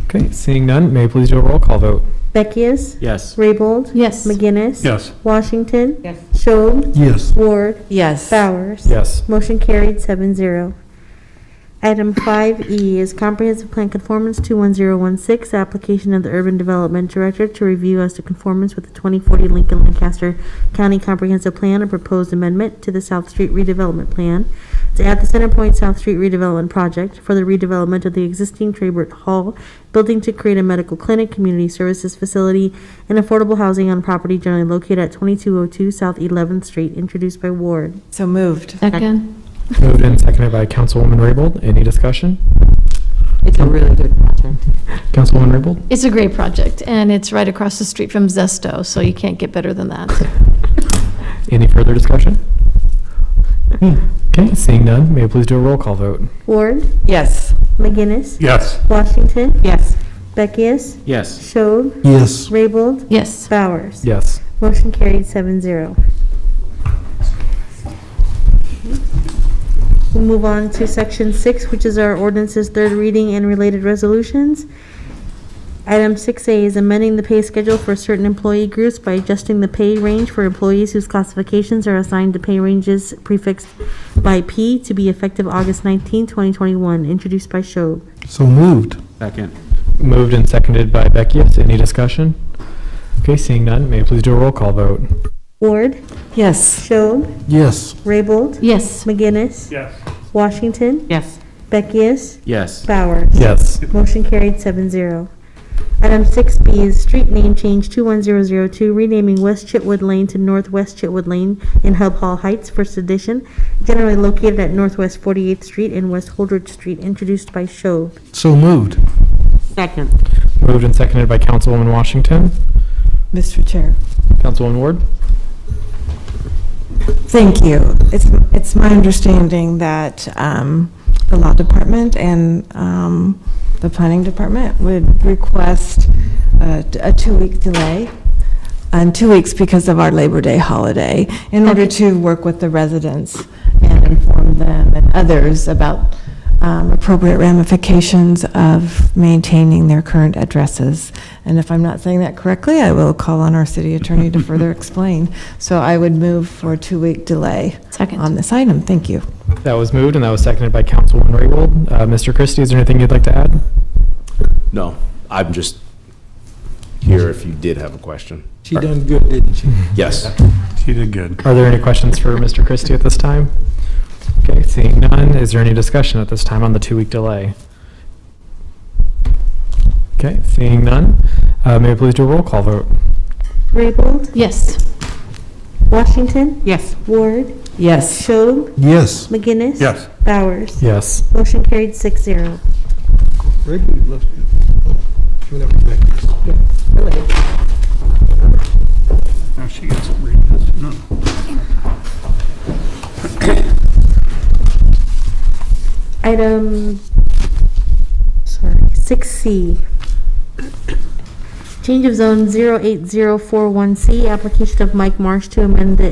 Okay, seeing none, may I please do a roll call vote? Beckius, Yes. Raybold, Yes. McGinnis, Yes. Washington, Yes. Schob, Yes. Ward, Yes. Bowers. Yes. Motion carried 7-0. Item 5E is Comprehensive Plan Conformance 21016, application of the Urban Development Director to review as to conformance with the 2040 Lincoln Lancaster County Comprehensive Plan and proposed amendment to the South Street redevelopment plan to add the Centerpoint South Street redevelopment project for the redevelopment of the existing Traybert Hall building to create a medical clinic, community services facility, and affordable housing on property generally located at 2202 South 11th Street, introduced by Ward. So moved. Second. Moved and seconded by Councilwoman Raybold. Any discussion? It's a really good project. Councilwoman Raybold? It's a great project, and it's right across the street from Zesto, so you can't get better than that. Any further discussion? Okay, seeing none, may I please do a roll call vote? Ward, Yes. McGinnis, Yes. Washington, Yes. Beckius, Yes. Schob, Yes. Raybold, Yes. Bowers. Yes. Motion carried 7-0. We'll move on to section 6, which is our ordinance's third reading and related resolutions. Item 6A is amending the pay schedule for certain employee groups by adjusting the pay range for employees whose classifications are assigned to pay ranges prefixed by P to be effective August 19, 2021, introduced by Schob. So moved. Second. Moved and seconded by Beckius. Any discussion? Okay, seeing none, may I please do a roll call vote? Ward, Yes. Schob, Yes. Raybold, Yes. McGinnis, Yes. Washington, Yes. Beckius, Yes. Bowers. Yes. Motion carried 7-0. Item 6B is street name change 21002, renaming West Chitwood Lane to Northwest Chitwood Lane in Hub Hall Heights, First Edition, generally located at Northwest 48th Street and West Holdridge Street, introduced by Schob. So moved. Second. Moved and seconded by Councilwoman Washington. Mr. Chair. Councilwoman Ward? Thank you. It's my understanding that the law department and the planning department would request a 2-week delay, and 2 weeks because of our Labor Day holiday, in order to work with the residents and inform them and others about appropriate ramifications of maintaining their current addresses. And if I'm not saying that correctly, I will call on our city attorney to further explain. So I would move for a 2-week delay on this item. Thank you. That was moved and that was seconded by Councilwoman Raybold. Mr. Christie, is there anything you'd like to add? No, I'm just here if you did have a question. She done good, didn't she? Yes. She did good. Are there any questions for Mr. Christie at this time? Okay, seeing none, is there any discussion at this time on the 2-week delay? Okay, seeing none, may I please do a roll call vote? Raybold, Yes. Washington, Yes. Ward, Yes. Schob, Yes. McGinnis. Yes. Bowers. Yes. Motion carried 6-0. Raybold loves you. She went up to Becky's. Now she gets to read this. No. Item, 6C. Change of zone 08041C, application of Mike Marsh to amend the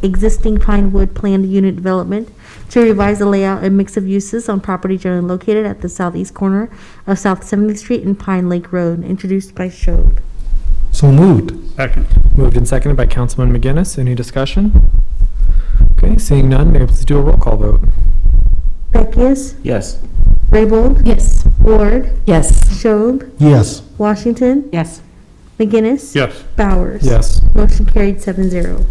existing Pinewood planned unit development to revise the layout and mix of uses on property generally located at the southeast corner of South 70th Street and Pine Lake Road, introduced by Shob. So moved. Second. Moved and seconded by Councilman McGinnis. Any discussion? Okay, seeing none, may I please do a roll call vote? Beckius, Yes. Raybold, Yes. Ward, Yes. Shob, Yes. Washington, Yes. McGinnis. Yes. Bowers. Yes. Motion carried 7-0.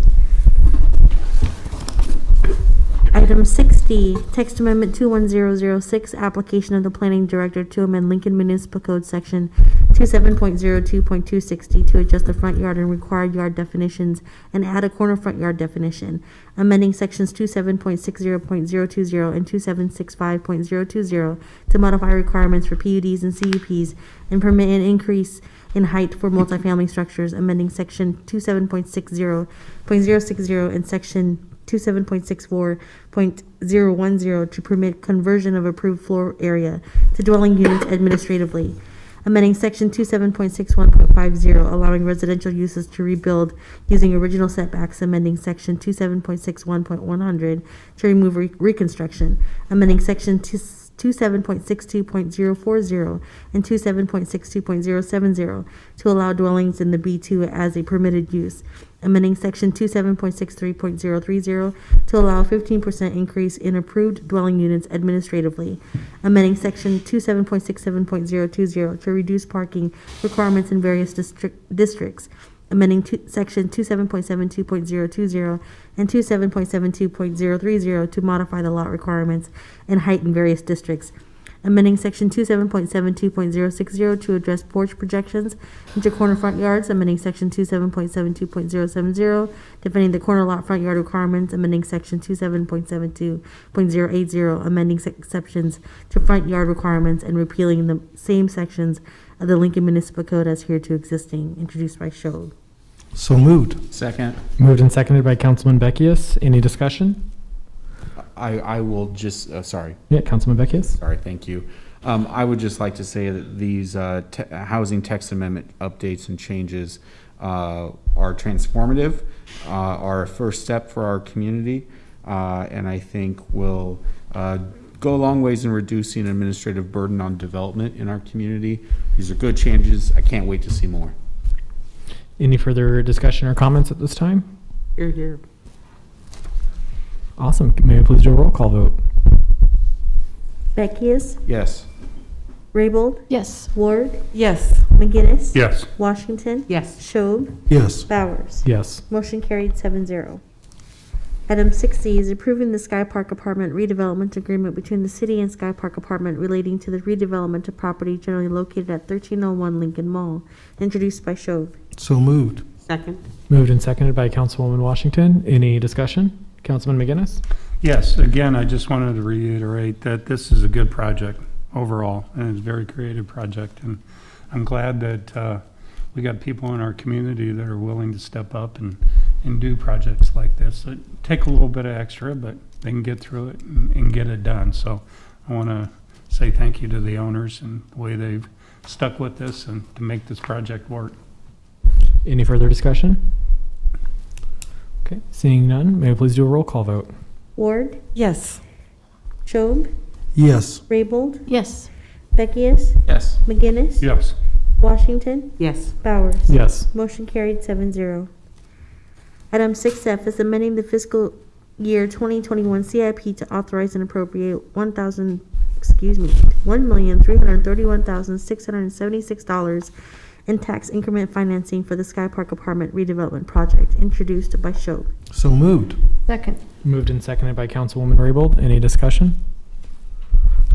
Item 6D, text amendment 21006, application of the planning director to amend Lincoln Municipal Code section 27.02.260 to adjust the front yard and required yard definitions and add a corner front yard definition, amending sections 27.60.020 and 2765.020 to modify requirements for PUDs and CUPs and permit an increase in height for multifamily structures, amending section 27.60.060 and section 27.64.010 to permit conversion of approved floor area to dwelling units administratively, amending section 27.61.50, allowing residential uses to rebuild using original setbacks, amending section 27.61.100 to remove reconstruction, amending section 27.62.040 and 27.62.070 to allow dwellings in the B2 as a permitted use, amending section 27.63.030 to allow a 15% increase in approved dwelling units administratively, amending section 27.67.020 to reduce parking requirements in various districts, amending section 27.72.020 and 27.72.030 to modify the lot requirements and height in various districts, amending section 27.72.060 to address porch projections into corner front yards, amending section 27.72.070, defining the corner lot front yard requirements, amending section 27.72.080, amending exceptions to front yard requirements, and repealing the same sections of the Lincoln Municipal Code as hereto existing, introduced by Shob. So moved. Second. Moved and seconded by Councilman Beckius. Any discussion? I will just, sorry. Yeah, Councilman Beckius. Sorry, thank you. I would just like to say that these housing text amendment updates and changes are transformative, are a first step for our community, and I think will go a long ways in reducing administrative burden on development in our community. These are good changes. I can't wait to see more. Any further discussion or comments at this time? Here, here. Awesome. May I please do a roll call vote? Beckius, Yes. Raybold, Yes. Ward, Yes. McGinnis. Yes. Washington. Yes. Shob. Yes. Bowers. Yes. Motion carried 7-0. Item 6C is approving the Sky Park Apartment redevelopment agreement between the city and Sky Park Apartment relating to the redevelopment of property generally located at 1301 Lincoln Mall, introduced by Shob. So moved. Second. Moved and seconded by Councilwoman Washington. Any discussion? Councilman McGinnis? Yes, again, I just wanted to reiterate that this is a good project overall, and it's a very creative project, and I'm glad that we got people in our community that are willing to step up and do projects like this. It take a little bit of extra, but they can get through it and get it done. So I want to say thank you to the owners and the way they've stuck with this and to make this project work. Any further discussion? Okay, seeing none, may I please do a roll call vote? Ward, Yes. Shob, Yes. Raybold, Yes. Beckius, Yes. McGinnis. Yes. Washington. Yes. Bowers. Yes. Motion carried 7-0. Item 6F is amending the fiscal year 2021 CIP to authorize and appropriate $1,331,676 in tax increment financing for the Sky Park Apartment redevelopment project, introduced by Shob. So moved. Second. Moved and seconded by Councilwoman Raybold. Any discussion?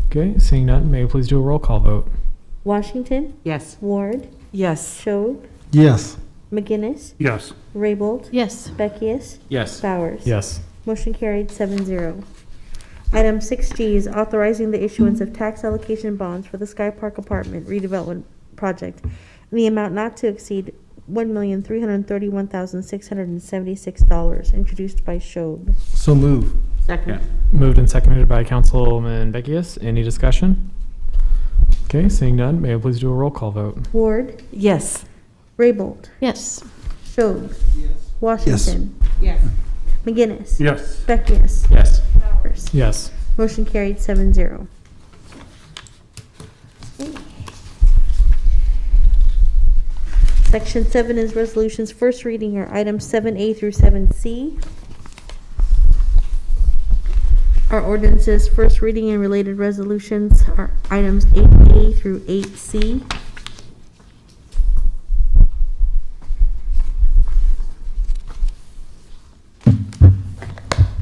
Okay, seeing none, may I please do a roll call vote? Washington. Yes. Ward. Yes. Shob. Yes. McGinnis. Yes. Raybold. Yes. Beckius. Yes. Bowers. Yes. Motion carried 7-0. Item 6G is authorizing the issuance of tax allocation bonds for the Sky Park Apartment redevelopment project in the amount not to exceed $1,331,676, introduced by Shob. So moved. Second. Moved and seconded by Councilman Beckius. Any discussion? Okay, seeing none, may I please do a roll call vote? Ward, Yes. Raybold, Yes. Schob, Washington, Yes. McGinnis, Yes. Beckius, Yes. Bowers. Yes. Motion carried 7-0. Section 7 is resolutions first reading are items 7A through 7C. Our ordinances first reading and related resolutions are items 8A through 8C.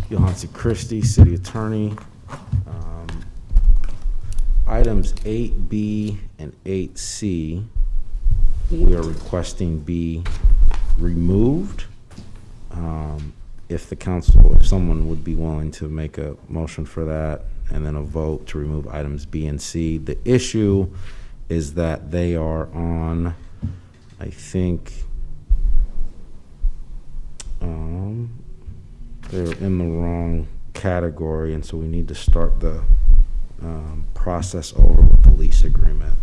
Yohansi Christie, City Attorney. Items 8B and 8C, we are requesting be removed. If the council, if someone would be willing to make a motion for that, and then a vote to remove items B and C. The issue is that they are on, I think, they're in the wrong category, and so we need to start the process over with the lease agreement.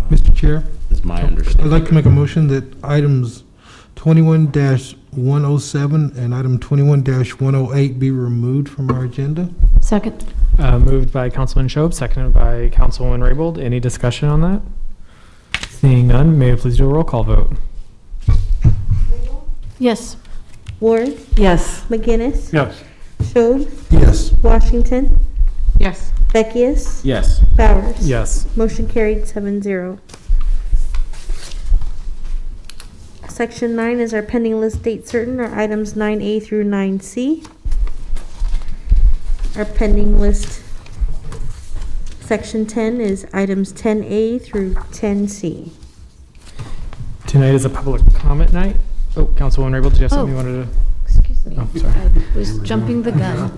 Mr. Chair, Is my I'd understanding. like to make a motion that items 21-107 and item 21-108 be removed from our agenda. Second. Moved by Councilman Schob, seconded by Councilwoman Raybold. Any discussion on that? Seeing none, may I please do a roll call vote? Yes. Ward, Yes. McGinnis, Yes. Schob, Yes. Washington, Yes. Beckius, Yes. Bowers. Yes. Motion carried 7-0. Section 9 is our pending list date certain, our items 9A through 9C. Our pending list, section 10 is items 10A through 10C. Tonight is a public comment night. Oh, Councilwoman Raybold, did you have something you wanted to? Excuse me. Oh, sorry. I was jumping the gun.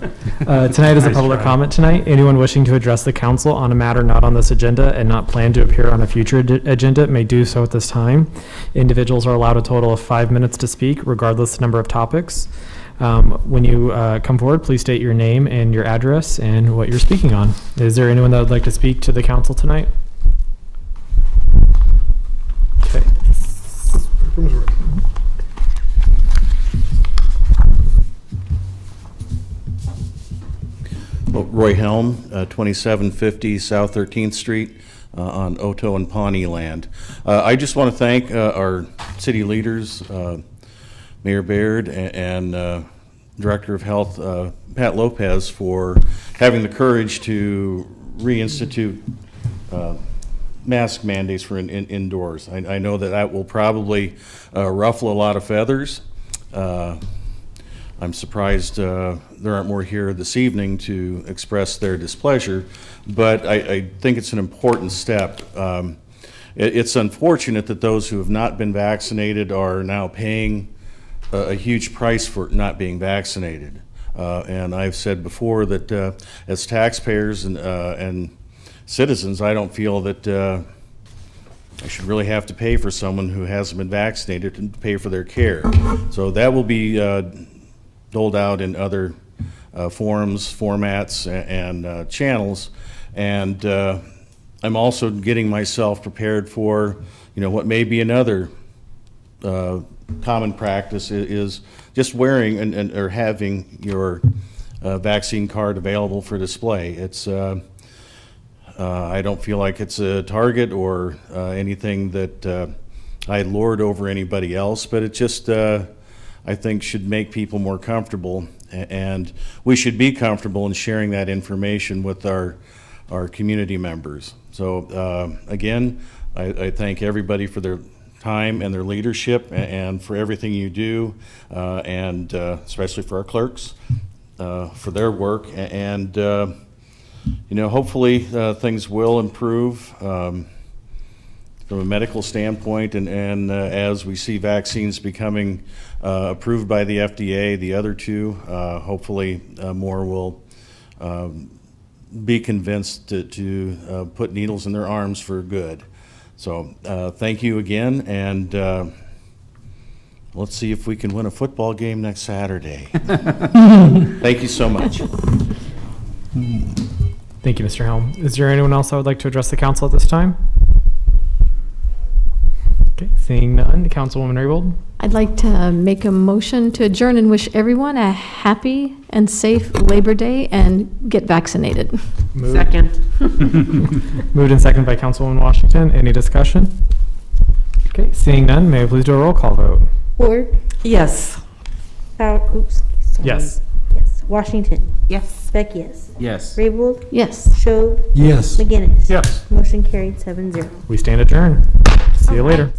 Tonight is a public comment tonight. Anyone wishing to address the council on a matter not on this agenda and not planned to appear on a future agenda may do so at this time. Individuals are allowed a total of 5 minutes to speak, regardless the number of topics. When you come forward, please state your name and your address and what you're speaking on. Is there anyone that would like to speak to the council tonight? Okay. Well, Roy Helm, 2750 South 13th Street on Oto and Pawnee land. I just want to thank our city leaders, Mayor Baird and Director of Health, Pat Lopez, for having the courage to reinstitute mask mandates for indoors. I know that that will probably ruffle a lot of feathers. I'm surprised there aren't more here this evening to express their displeasure, but I think it's an important step. It's unfortunate that those who have not been vaccinated are now paying a huge price for not being vaccinated. And I've said before that as taxpayers and citizens, I don't feel that I should really have to pay for someone who hasn't been vaccinated and pay for their care. So that will be doled out in other forums, formats, and channels. And I'm also getting myself prepared for, what may be another common practice is just wearing or having your vaccine card available for display. It's I don't feel like it's a target or anything that I lord over anybody else, but it just I think should make people more comfortable, and we should be comfortable in sharing that information with our community members. So again, I thank everybody for their time and their leadership and for everything you do, and especially for our clerks for their work, and hopefully things will improve from a medical standpoint, and as we see vaccines becoming approved by the FDA, the other two, hopefully more will be convinced to put needles in their arms for good. So thank you again, and let's see if we can win a football game next Saturday. Thank you so much. Thank you, Mr. Helm. Is there anyone else that would like to address the council at this time? Okay, seeing none, Councilwoman Raybold. I'd like to make a motion to adjourn and wish everyone a happy and safe Labor Day and get vaccinated. Second. Moved and seconded by Councilwoman Washington. Any discussion? Okay, seeing none, may I please do a roll call vote? Ward, Yes. Oops. Sorry. Yes. Yes. Washington. Yes. Beck, yes. Yes. Raybold, Yes. Schob, Yes. McGinnis. Yes. Motion carried 7-0. We stand adjourned. See you later.